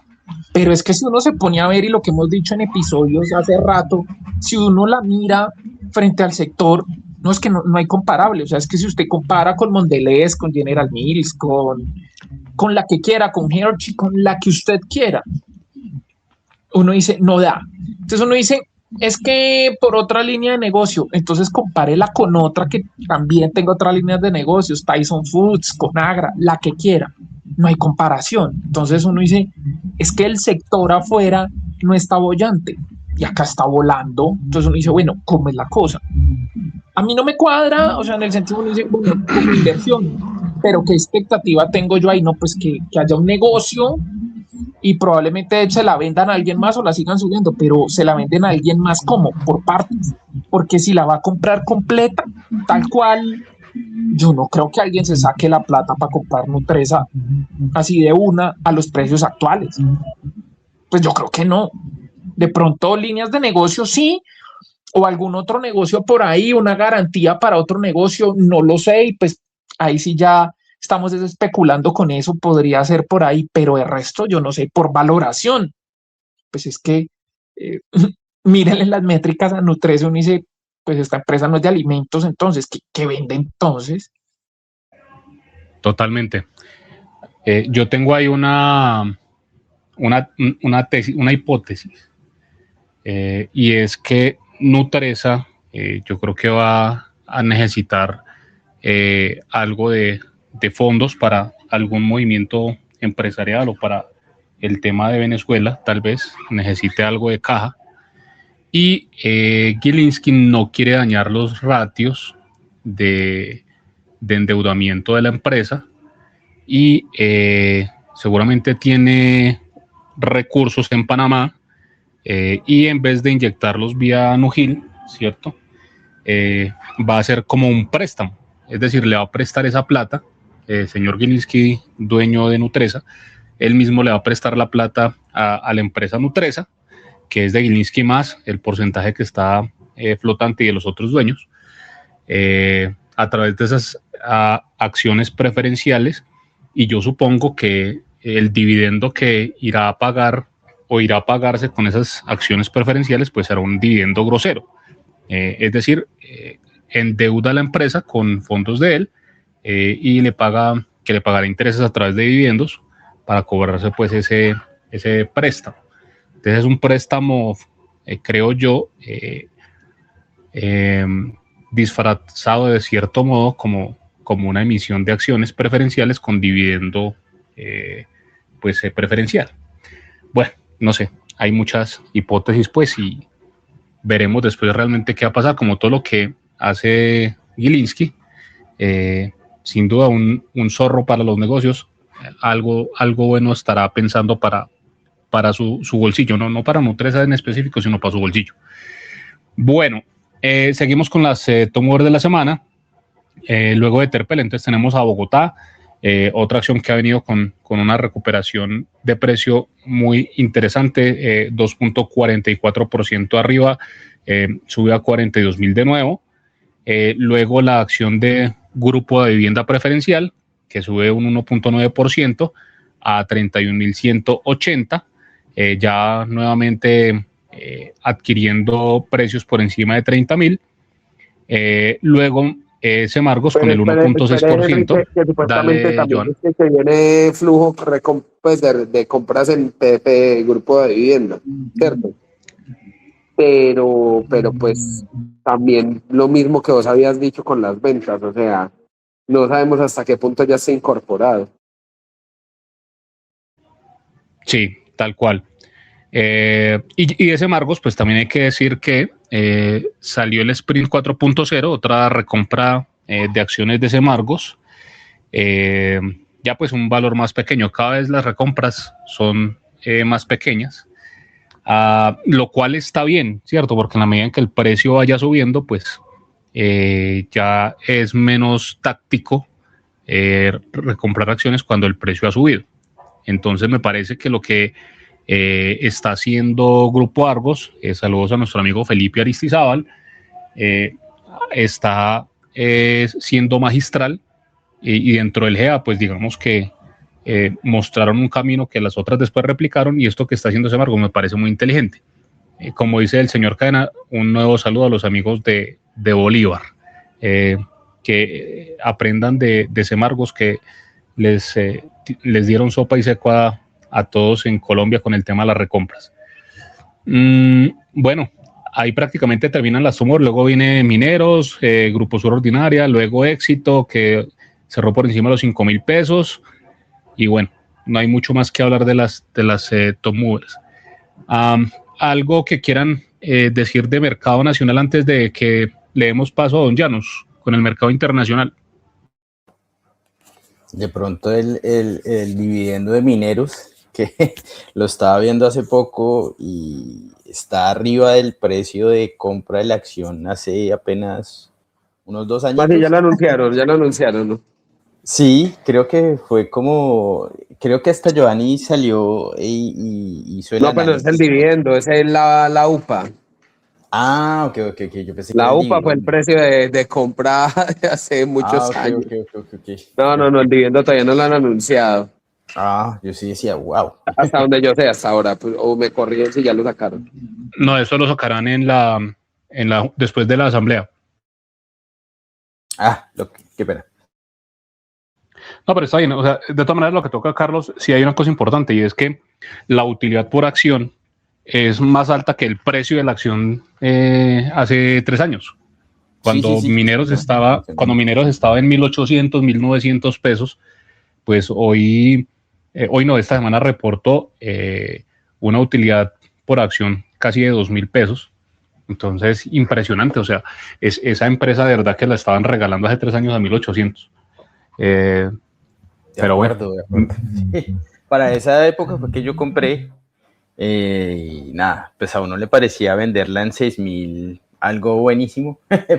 Pero es que si uno se pone a ver, y lo que hemos dicho en episodios hace rato, si uno la mira frente al sector, no es que no hay comparable. O sea, es que si usted compara con Mondelez, con General Mills, con la que quiera, con Hershey, con la que usted quiera, uno dice, no da. Entonces uno dice, es que por otra línea de negocio, entonces compárela con otra que también tenga otra línea de negocios, Tyson Foods, Conagra, la que quiera. No hay comparación. Entonces uno dice, es que el sector afuera no está bollante y acá está volando. Entonces uno dice, bueno, ¿cómo es la cosa? A mí no me cuadra, o sea, en el sentido uno dice, bueno, como inversión, pero ¿qué expectativa tengo yo ahí? No, pues que haya un negocio y probablemente se la vendan a alguien más o la sigan subiendo, pero se la venden a alguien más como por partes, porque si la va a comprar completa, tal cual, yo no creo que alguien se saque la plata para comprar Nutresa así de una a los precios actuales. Pues yo creo que no. De pronto líneas de negocio sí, o algún otro negocio por ahí, una garantía para otro negocio, no lo sé, y pues ahí sí ya estamos especulando con eso, podría ser por ahí, pero el resto yo no sé, por valoración, pues es que eh, mírenle las métricas a Nutresa, uno dice, pues esta empresa no es de alimentos, entonces, ¿qué vende entonces? Totalmente. Yo tengo ahí una tesis, una hipótesis, y es que Nutresa, yo creo que va a necesitar algo de fondos para algún movimiento empresarial o para el tema de Venezuela, tal vez necesite algo de caja. Y Gilinski no quiere dañar los ratios de endeudamiento de la empresa y seguramente tiene recursos en Panamá, y en vez de inyectarlos vía Nujil, ¿cierto? Va a ser como un préstamo, es decir, le va a prestar esa plata, señor Gilinski, dueño de Nutresa, él mismo le va a prestar la plata a la empresa Nutresa, que es de Gilinski más el porcentaje que está flotante y de los otros dueños, a través de esas acciones preferenciales, y yo supongo que el dividendo que irá a pagar o irá a pagarse con esas acciones preferenciales pues será un dividendo grosero, es decir, endeuda a la empresa con fondos de él, y le pagará intereses a través de dividendos para cobrarse pues ese préstamo. Entonces es un préstamo, creo yo, disfrazado de cierto modo como una emisión de acciones preferenciales con dividendo preferencial. Bueno, no sé, hay muchas hipótesis pues, y veremos después realmente qué va a pasar, como todo lo que hace Gilinski, sin duda un zorro para los negocios, algo bueno estará pensando para su bolsillo, no para Nutresa en específico, sino para su bolsillo. Bueno, seguimos con las top mover de la semana. Luego de Terpel, entonces tenemos a Bogotá, otra acción que ha venido con una recuperación de precio muy interesante, 2.44% arriba, sube a 42.000 de nuevo. Luego la acción de Grupo de Vivienda Preferencial, que sube un 1.9% a 31.180, ya nuevamente adquiriendo precios por encima de 30.000. Luego Semargos con el 1.6%. Que supuestamente Dale, también Joan. es que viene flujo pues, de compras en PP, grupo de vivienda, ¿cierto? Pero pues también lo mismo que vos habías dicho con las ventas, o sea, no sabemos hasta qué punto ya está incorporado. Sí, tal cual. Y ese Semargos, pues también hay que decir que salió el Sprint 4.0, otra recompra de acciones de Semargos, ya pues un valor más pequeño. Cada vez las recompras son más pequeñas, lo cual está bien, ¿cierto? Porque en la medida en que el precio vaya subiendo, pues ya es menos táctico recomprar acciones cuando el precio ha subido. Entonces me parece que lo que está haciendo Grupo Argos, saludos a nuestro amigo Felipe Aristizábal, está siendo magistral, y dentro del GEA pues digamos que mostraron un camino que las otras después replicaron, y esto que está haciendo Semargos me parece muy inteligente. Como dice el señor Cadena, un nuevo saludo a los amigos de Bolívar, que aprendan de Semargos, que les dieron sopa y seco a todos en Colombia con el tema de las recompras. Bueno, ahí prácticamente terminan las Tumor, luego viene Mineros, Grupo Sur Ordinaria, luego Éxito, que cerró por encima de los 5.000 pesos, y bueno, no hay mucho más que hablar de las top movers. Algo que quieran decir de mercado nacional antes de que le demos paso a don Llanos con el mercado internacional. De pronto el dividendo de Mineros, que lo estaba viendo hace poco y está arriba del precio de compra de la acción hace apenas unos 2 años. Vale, ya lo anunciaron, ¿no? Sí, creo que fue como, creo que hasta Giovanni salió y hizo el No, pero es el análisis. dividendo, esa es la UPA. Ah, ok, yo pensé que La era el UPA fue el dividendo. precio de compra de hace muchos años. Ok. No, el dividendo todavía no lo han anunciado. Ah, yo sí decía, wow. Hasta donde yo sé, hasta ahora. Pues, o me corrigen si ya lo sacaron. No, eso lo sacarán después de la asamblea. Ah, qué pena. No, pero está bien. O sea, de todas maneras, lo que toca, Carlos, sí hay una cosa importante y es que la utilidad por acción es más alta que el precio de la acción hace 3 años. Cuando Sí. Mineros estaba en 1.800, 1.900 pesos, pues hoy no, esta semana reportó una utilidad por acción casi de 2.000 pesos. Entonces, impresionante. O sea, esa empresa de verdad que la estaban regalando hace 3 años a 1.800. Pero bueno. De acuerdo. Sí. Para esa época fue que yo compré y nada, pues a uno le parecía venderla en 6.000, algo buenísimo,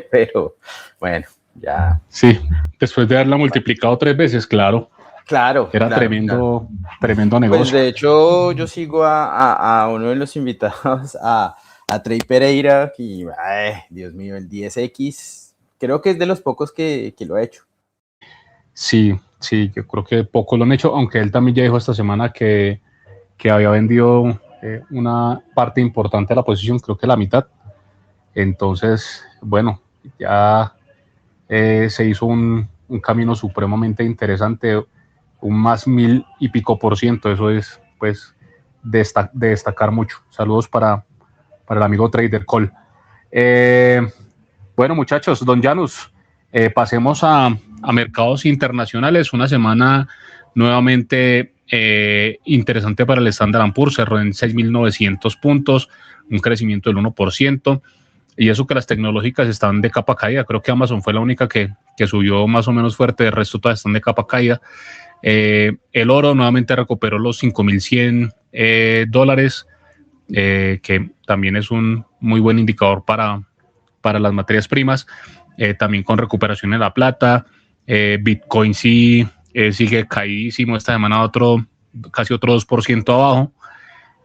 pero bueno, ya. Sí, después de haberla multiplicado 3 veces, claro. Claro. Era tremendo negocio. Pues de hecho, yo sigo a uno de los invitados, a Trey Pereira, y Dios mío, el 10X, creo que es de los pocos que lo ha hecho. Sí, yo creo que pocos lo han hecho, aunque él también ya dijo esta semana que había vendido una parte importante de la posición, creo que la mitad. Entonces, bueno, ya se hizo un camino supremamente interesante, un más 1.000 y pico %. Eso es, pues, de destacar mucho. Saludos para el amigo Trader Call. Bueno, muchachos, don Janus, pasemos a mercados internacionales. Una semana nuevamente interesante para el Standard & Poor's, cerró en 6.900 puntos, un crecimiento del 1%, y eso que las tecnológicas están de capa caída. Creo que Amazon fue la única que subió más o menos fuerte, el resto todas están de capa caída. El oro nuevamente recuperó los $5.100, que también es un muy buen indicador para las materias primas, también con recuperación en la plata. Bitcoin sí sigue caídísimo, esta semana casi otro 2% abajo.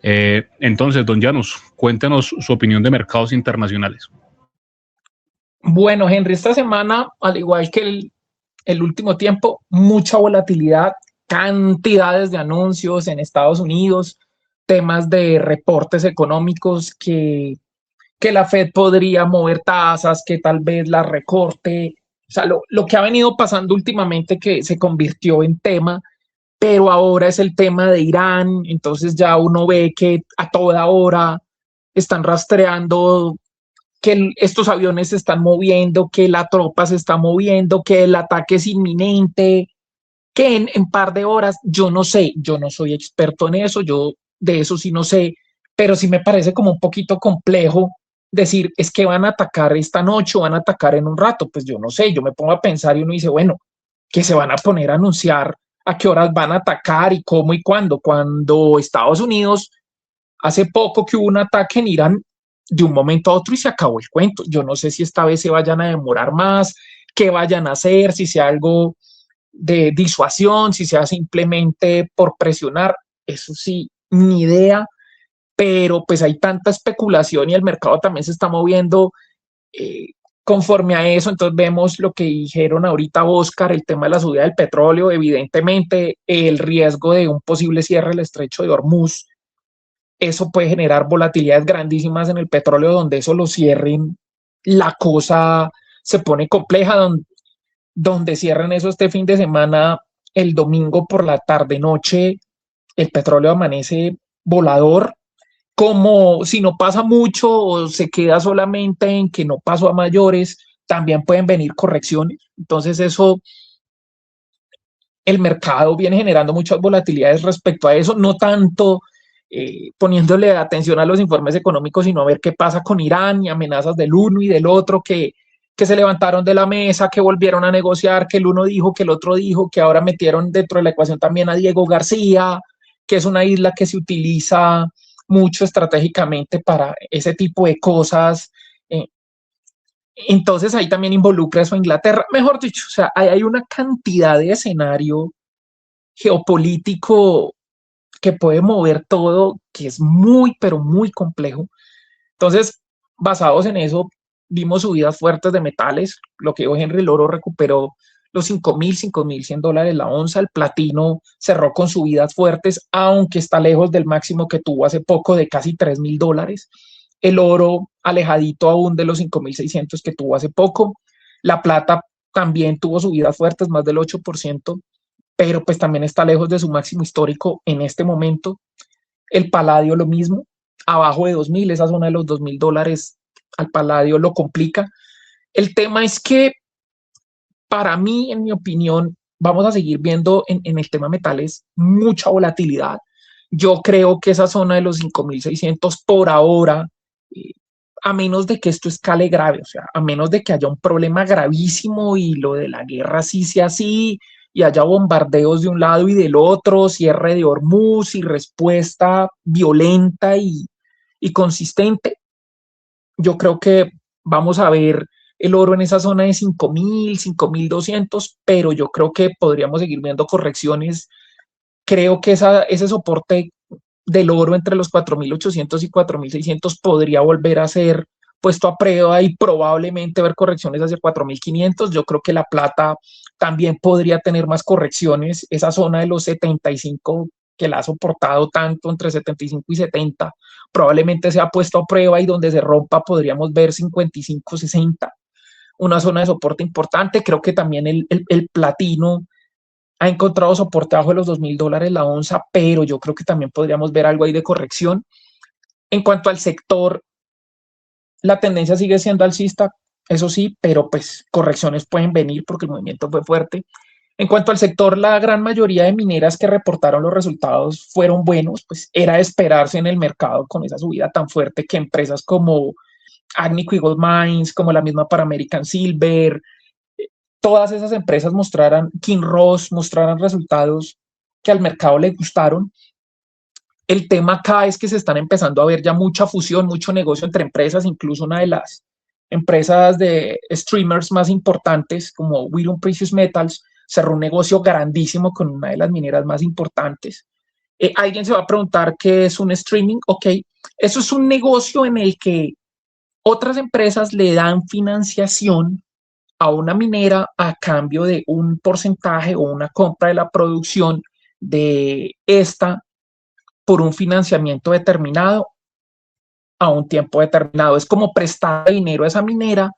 Entonces, don Janus, cuéntenos su opinión de mercados internacionales. Bueno, Henry, esta semana, al igual que el último tiempo, mucha volatilidad, cantidades de anuncios en Estados Unidos, temas de reportes económicos que la Fed podría mover tasas, que tal vez las recorte. O sea, lo que ha venido pasando últimamente que se convirtió en tema, pero ahora es el tema de Irán. Entonces ya uno ve que a toda hora están rastreando que estos aviones se están moviendo, que la tropa se está moviendo, que el ataque es inminente, que en par de horas, yo no sé, yo no soy experto en eso, yo de eso sí no sé, pero sí me parece como un poquito complejo decir, es que van a atacar esta noche o van a atacar en un rato. Pues yo no sé, yo me pongo a pensar y uno dice, bueno, que se van a poner a anunciar a qué horas van a atacar y cómo y cuándo. Cuando Estados Unidos, hace poco que hubo un ataque en Irán, de un momento a otro y se acabó el cuento. Yo no sé si esta vez se vayan a demorar más, qué vayan a hacer, si sea algo de disuasión, si sea simplemente por presionar, eso sí, ni idea, pero pues hay tanta especulación y el mercado también se está moviendo conforme a eso. Entonces vemos lo que dijeron ahorita Oscar, el tema de la subida del petróleo, evidentemente el riesgo de un posible cierre del estrecho de Hormuz, eso puede generar volatilidades grandísimas en el petróleo, donde eso lo cierren, la cosa se pone compleja, donde cierran eso este fin de semana, el domingo por la tarde noche, el petróleo amanece volador, como si no pasa mucho o se queda solamente en que no pasó a mayores, también pueden venir correcciones. Entonces eso, el mercado viene generando muchas volatilidades respecto a eso, no tanto poniéndole atención a los informes económicos, sino a ver qué pasa con Irán y amenazas del uno y del otro que se levantaron de la mesa, que volvieron a negociar, que el uno dijo, que el otro dijo, que ahora metieron dentro de la ecuación también a Diego García, que es una isla que se utiliza mucho estratégicamente para ese tipo de cosas. Entonces ahí también involucra eso a Inglaterra. Mejor dicho, o sea, hay una cantidad de escenario geopolítico que puede mover todo, que es muy, pero muy complejo. Entonces, basados en eso, vimos subidas fuertes de metales. Lo que dijo Henry, el oro recuperó los 5.000, $5.100 la onza. El platino cerró con subidas fuertes, aunque está lejos del máximo que tuvo hace poco de casi $3.000. El oro alejadito aún de los 5.600 que tuvo hace poco. La plata también tuvo subidas fuertes, más del 8%, pero pues también está lejos de su máximo histórico en este momento. El paladio lo mismo, abajo de 2.000, esa zona de los $2.000 al paladio lo complica. El tema es que para mí, en mi opinión, vamos a seguir viendo en el tema metales mucha volatilidad. Yo creo que esa zona de los 5.600 por ahora, a menos de que esto escale grave, o sea, a menos de que haya un problema gravísimo y lo de la guerra sí sea así, y haya bombardeos de un lado y del otro, cierre de Hormuz y respuesta violenta y consistente, yo creo que vamos a ver el oro en esa zona de 5.000, 5.200, pero yo creo que podríamos seguir viendo correcciones. Creo que ese soporte del oro entre los 4.800 y 4.600 podría volver a ser puesto a prueba y probablemente ver correcciones hacia 4.500. Yo creo que la plata también podría tener más correcciones. Esa zona de los 75 que la ha soportado tanto entre 75 y 70 probablemente sea puesto a prueba y donde se rompa podríamos ver 55, 60, una zona de soporte importante. Creo que también el platino ha encontrado soporte bajo de los $2.000 la onza, pero yo creo que también podríamos ver algo ahí de corrección. En cuanto al sector, la tendencia sigue siendo alcista, eso sí, pero pues correcciones pueden venir porque el movimiento fue fuerte. En cuanto al sector, la gran mayoría de mineras que reportaron los resultados fueron buenos, pues era de esperarse en el mercado con esa subida tan fuerte que empresas como Agnico Eagle Mines, como la misma Pan American Silver, todas esas empresas mostraran, Kinross mostraran resultados que al mercado le gustaron. El tema acá es que se están empezando a ver ya mucha fusión, mucho negocio entre empresas, incluso una de las empresas de streamers más importantes como Wheaton Precious Metals cerró un negocio grandísimo con una de las mineras más importantes. Alguien se va a preguntar qué es un streaming. Ok, eso es un negocio en el que otras empresas le dan financiación a una minera a cambio de un porcentaje o una compra de la producción de esta por un financiamiento determinado a un tiempo determinado. Es como prestar dinero a esa minera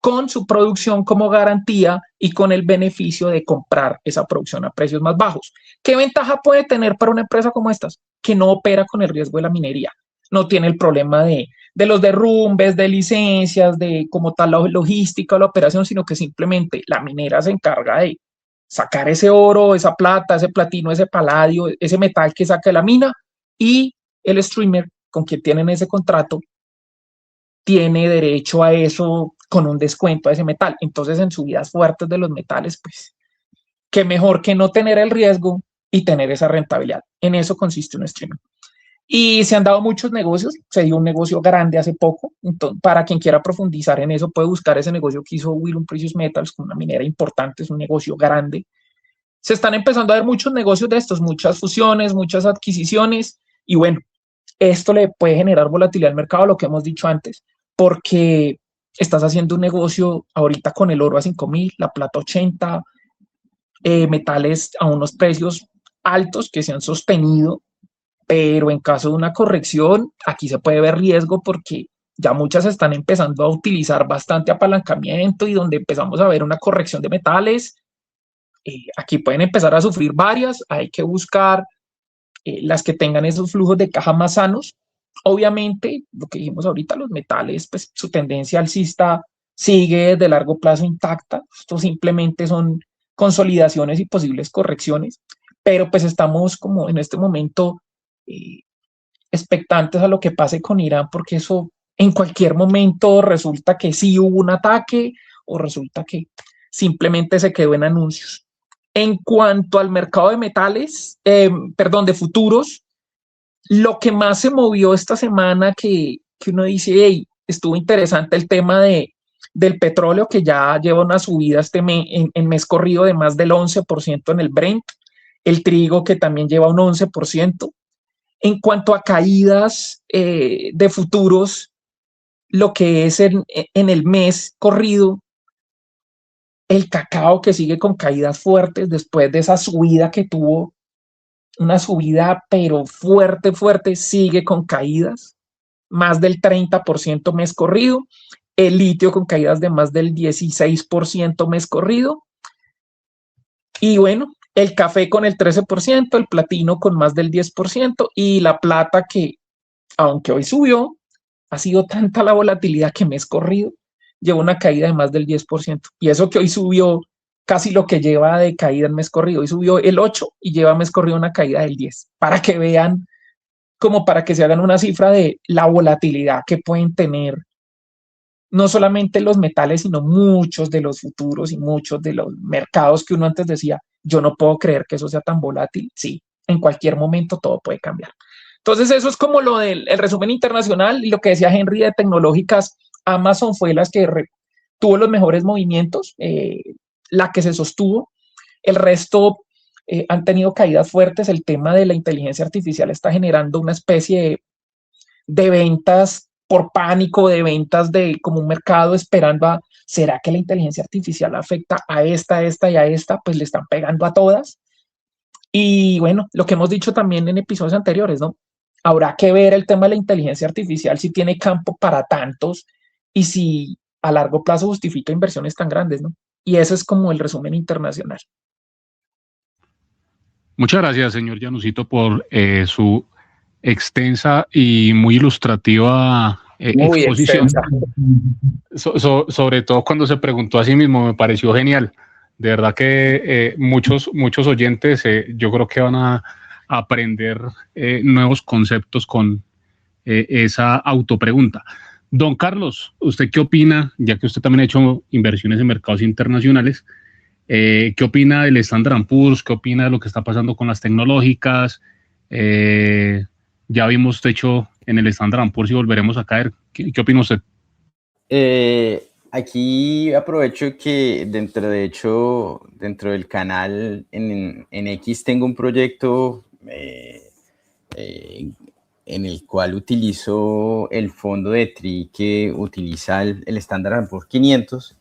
con su producción como garantía y con el beneficio de comprar esa producción a precios más bajos. ¿Qué ventaja puede tener para una empresa como estas? Que no opera con el riesgo de la minería. No tiene el problema de los derrumbes, de licencias, de como tal la logística, la operación, sino que simplemente la minera se encarga de sacar ese oro, esa plata, ese platino, ese paladio, ese metal que saca de la mina, y el streamer con quien tienen ese contrato tiene derecho a eso con un descuento a ese metal. Entonces, en subidas fuertes de los metales, pues, qué mejor que no tener el riesgo y tener esa rentabilidad. En eso consiste un streaming. Y se han dado muchos negocios. Se dio un negocio grande hace poco. Entonces, para quien quiera profundizar en eso, puede buscar ese negocio que hizo Wheaton Precious Metals con una minera importante. Es un negocio grande. Se están empezando a ver muchos negocios de estos, muchas fusiones, muchas adquisiciones. Y bueno, esto le puede generar volatilidad al mercado, lo que hemos dicho antes, porque estás haciendo un negocio ahorita con el oro a 5.000, la plata 80, metales a unos precios altos que se han sostenido, pero en caso de una corrección, aquí se puede ver riesgo porque ya muchas están empezando a utilizar bastante apalancamiento y donde empezamos a ver una corrección de metales, aquí pueden empezar a sufrir varias, hay que buscar las que tengan esos flujos de caja más sanos. Obviamente, lo que dijimos ahorita, los metales, pues su tendencia alcista sigue de largo plazo intacta. Esto simplemente son consolidaciones y posibles correcciones, pero pues estamos como en este momento expectantes a lo que pase con Irán, porque eso en cualquier momento resulta que sí hubo un ataque o resulta que simplemente se quedó en anuncios. En cuanto al mercado de metales, de futuros, lo que más se movió esta semana que uno dice, hey, estuvo interesante el tema del petróleo, que ya lleva una subida en mes corrido de más del 11% en el Brent, el trigo que también lleva un 11%. En cuanto a caídas de futuros, lo que es en el mes corrido, el cacao que sigue con caídas fuertes después de esa subida que tuvo, una subida pero fuerte, fuerte, sigue con caídas, más del 30% mes corrido, el litio con caídas de más del 16% mes corrido, y bueno, el café con el 13%, el platino con más del 10% y la plata que, aunque hoy subió, ha sido tanta la volatilidad que mes corrido lleva una caída de más del 10%. Y eso que hoy subió casi lo que lleva de caída en mes corrido. Hoy subió el 8 y lleva mes corrido una caída del 10. Para que vean, como para que se hagan una cifra de la volatilidad que pueden tener no solamente los metales, sino muchos de los futuros y muchos de los mercados que uno antes decía, yo no puedo creer que eso sea tan volátil. Sí, en cualquier momento todo puede cambiar. Entonces eso es como lo del el resumen internacional, y lo que decía Henry de tecnológicas, Amazon fue las que tuvo los mejores movimientos, la que se sostuvo. El resto han tenido caídas fuertes. El tema de la inteligencia artificial está generando una especie de ventas por pánico, de ventas de como un mercado esperando a, ¿será que la inteligencia artificial afecta a esta y a esta? Pues le están pegando a todas. Y bueno, lo que hemos dicho también en episodios anteriores, ¿no? Habrá que ver el tema de la inteligencia artificial, si tiene campo para tantos y si a largo plazo justifica inversiones tan grandes, ¿no? Y ese es como el resumen internacional. Muchas gracias, señor Janusito, por su extensa y muy ilustrativa Muy exposición. extensa. Sobre todo cuando se preguntó a sí mismo, me pareció genial. De verdad que muchos oyentes yo creo que van a aprender nuevos conceptos con esa autopregunta. Don Carlos, ¿usted qué opina? Ya que usted también ha hecho inversiones en mercados internacionales, ¿qué opina del Standard & Poor's? ¿Qué opina de lo que está pasando con las tecnológicas? Ya vimos techo en el Standard & Poor's y volveremos a caer. ¿Qué opina usted? Aquí aprovecho que dentro del canal en X tengo un proyecto en el cual utilizo el fondo de TRI que utiliza el Standard & Poor's 500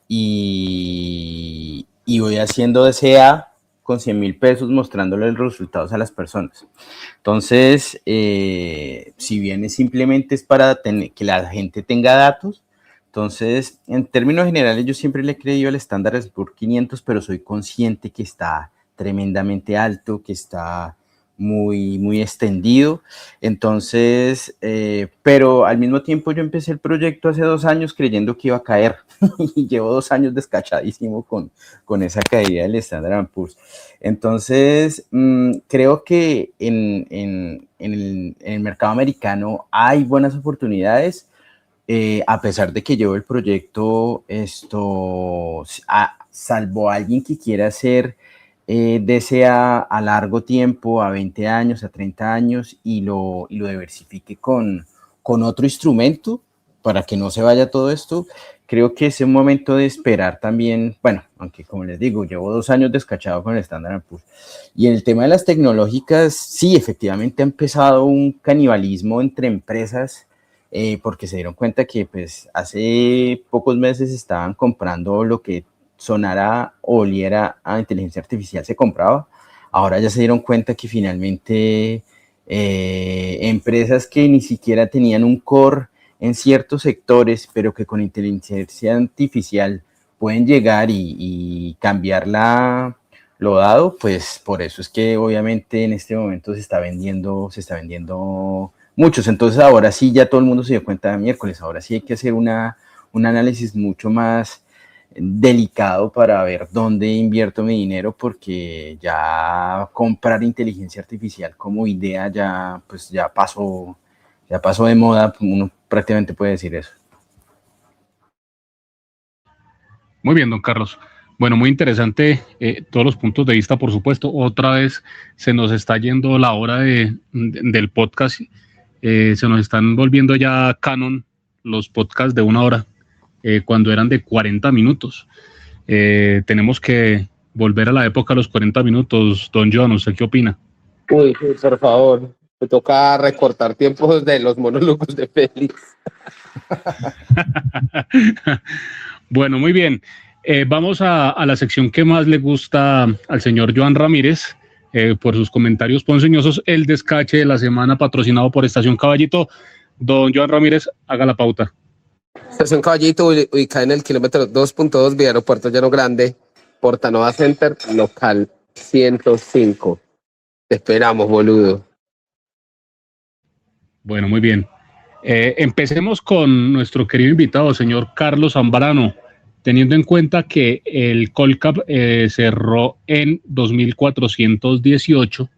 y voy haciendo DCA con 100,000 pesos mostrándole los resultados a las personas. Entonces, si bien simplemente es para que la gente tenga datos, entonces, en términos generales, yo siempre le he creído al Standard & Poor's 500, pero soy consciente que está tremendamente alto, que está muy, muy extendido. Entonces, pero al mismo tiempo yo empecé el proyecto hace 2 años creyendo que iba a caer y llevo 2 años descachadísimo con esa caída del Standard & Poor's. Entonces, creo que en el mercado americano hay buenas oportunidades. A pesar de que llevo el proyecto, salvo alguien que quiera hacer DCA a largo tiempo, a 20 años, a 30 años, y lo diversifique con otro instrumento para que no se vaya todo esto, creo que es un momento de esperar también. Bueno, aunque como les digo, llevo 2 años descachado con el Standard & Poor's. Y en el tema de las tecnológicas, sí, efectivamente ha empezado un canibalismo entre empresas, porque se dieron cuenta que pues hace pocos meses estaban comprando lo que sonara o oliera a inteligencia artificial, se compraba. Ahora ya se dieron cuenta que finalmente empresas que ni siquiera tenían un core en ciertos sectores, pero que con inteligencia artificial pueden llegar y cambiar lo dado, pues por eso es que obviamente en este momento se está vendiendo muchos. Entonces ahora sí ya todo el mundo se dio cuenta de miércoles, ahora sí hay que hacer un análisis mucho más delicado para ver dónde invierto mi dinero, porque ya comprar inteligencia artificial como idea ya pasó de moda, uno prácticamente puede decir eso. Muy bien, don Carlos. Bueno, muy interesante todos los puntos de vista, por supuesto. Otra vez se nos está yendo la hora del podcast. Se nos están volviendo ya canon los podcasts de 1 hora, cuando eran de 40 minutos. Tenemos que volver a la época de los 40 minutos. Don John, ¿usted qué opina? Uy, por favor, me toca recortar tiempos de los monólogos de Félix. Bueno, muy bien. Vamos a la sección que más le gusta al señor Joan Ramírez, por sus comentarios ponzoñosos, el descache de la semana, patrocinado por Estación Caballito. Don Joan Ramírez, haga la pauta. Estación Caballito, ubicada en el kilómetro 2.2 vía Aeropuerto Llano Grande, Portanova Center, local 105. Te esperamos, boludo. Bueno, muy bien. Empecemos con nuestro querido invitado, señor Carlos Zambrano. Teniendo en cuenta que el Colcap cerró en 2.418,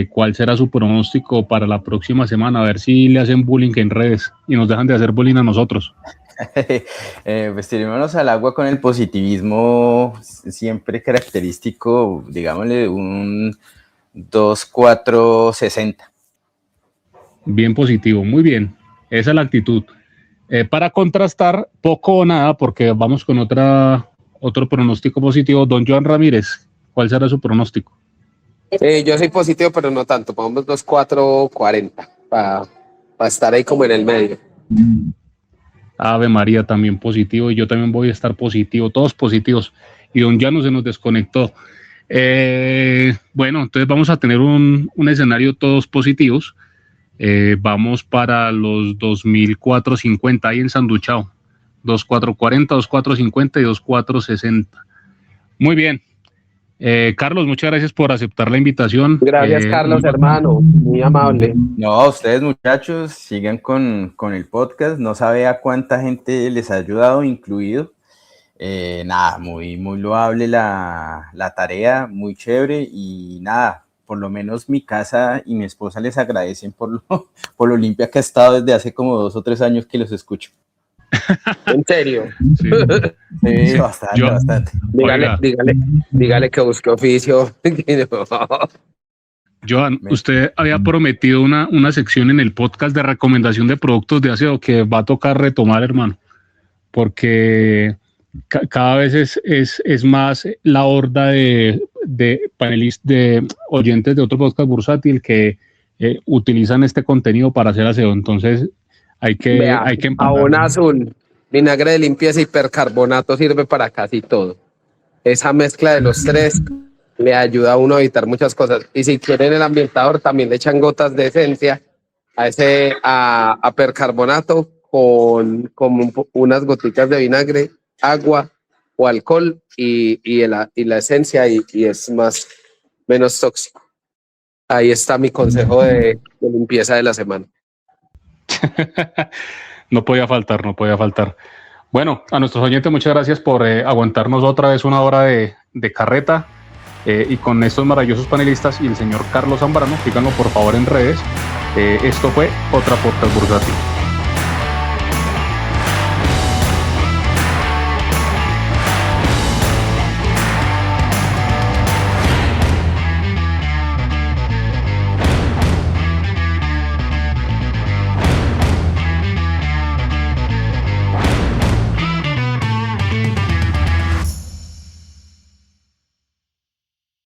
¿cuál será su pronóstico para la próxima semana? A ver si le hacen bullying en redes y nos dejan de hacer bullying a nosotros. Pues tirémonos al agua con el positivismo siempre característico, digámosle un 2.460. Bien positivo, muy bien. Esa es la actitud. Para contrastar, poco o nada, porque vamos con otro pronóstico positivo. Don Joan Ramírez, ¿cuál será su pronóstico? Yo soy positivo, pero no tanto. Pongamos 2.440 para estar ahí como en el medio. Ave María, también positivo, y yo también voy a estar positivo, todos positivos. Y don Llano se nos desconectó. Bueno, entonces vamos a tener un escenario todos positivos. Vamos para los 2.450 ahí ensanduchado. 2.440, 2.450 y 2.460. Muy bien. Carlos, muchas gracias por aceptar la invitación. Gracias, Carlos, hermano. Muy amable. No, ustedes muchachos, sigan con el podcast. No sabe a cuánta gente les ha ayudado, incluido. Nada, muy loable la tarea, muy chévere. Y nada, por lo menos mi casa y mi esposa les agradecen por lo limpia que ha estado desde hace como 2 o 3 años que los escucho. ¿En serio? Sí. Sí, bastante. Dígale que busque oficio. Joan, usted había prometido una sección en el podcast de recomendación de productos de aseo que va a tocar retomar, hermano, porque cada vez es más la horda de panelistas, de oyentes de otro podcast bursátil que utilizan este contenido para hacer aseo. Entonces hay que Jabón azul, vinagre de limpieza y percarbonato sirve para casi todo. Esa mezcla de los tres le ayuda a uno a evitar muchas cosas. Y si quieren el ambientador, también le echan gotas de esencia a percarbonato con unas gotitas de vinagre, agua o alcohol y la esencia y es menos tóxico. Ahí está mi consejo de limpieza de la semana. No podía faltar. Bueno, a nuestros oyentes, muchas gracias por aguantarnos otra vez 1 hora de carreta, y con estos maravillosos panelistas y el señor Carlos Zambrano, síganlo por favor en redes. Esto fue otra podcast bursátil.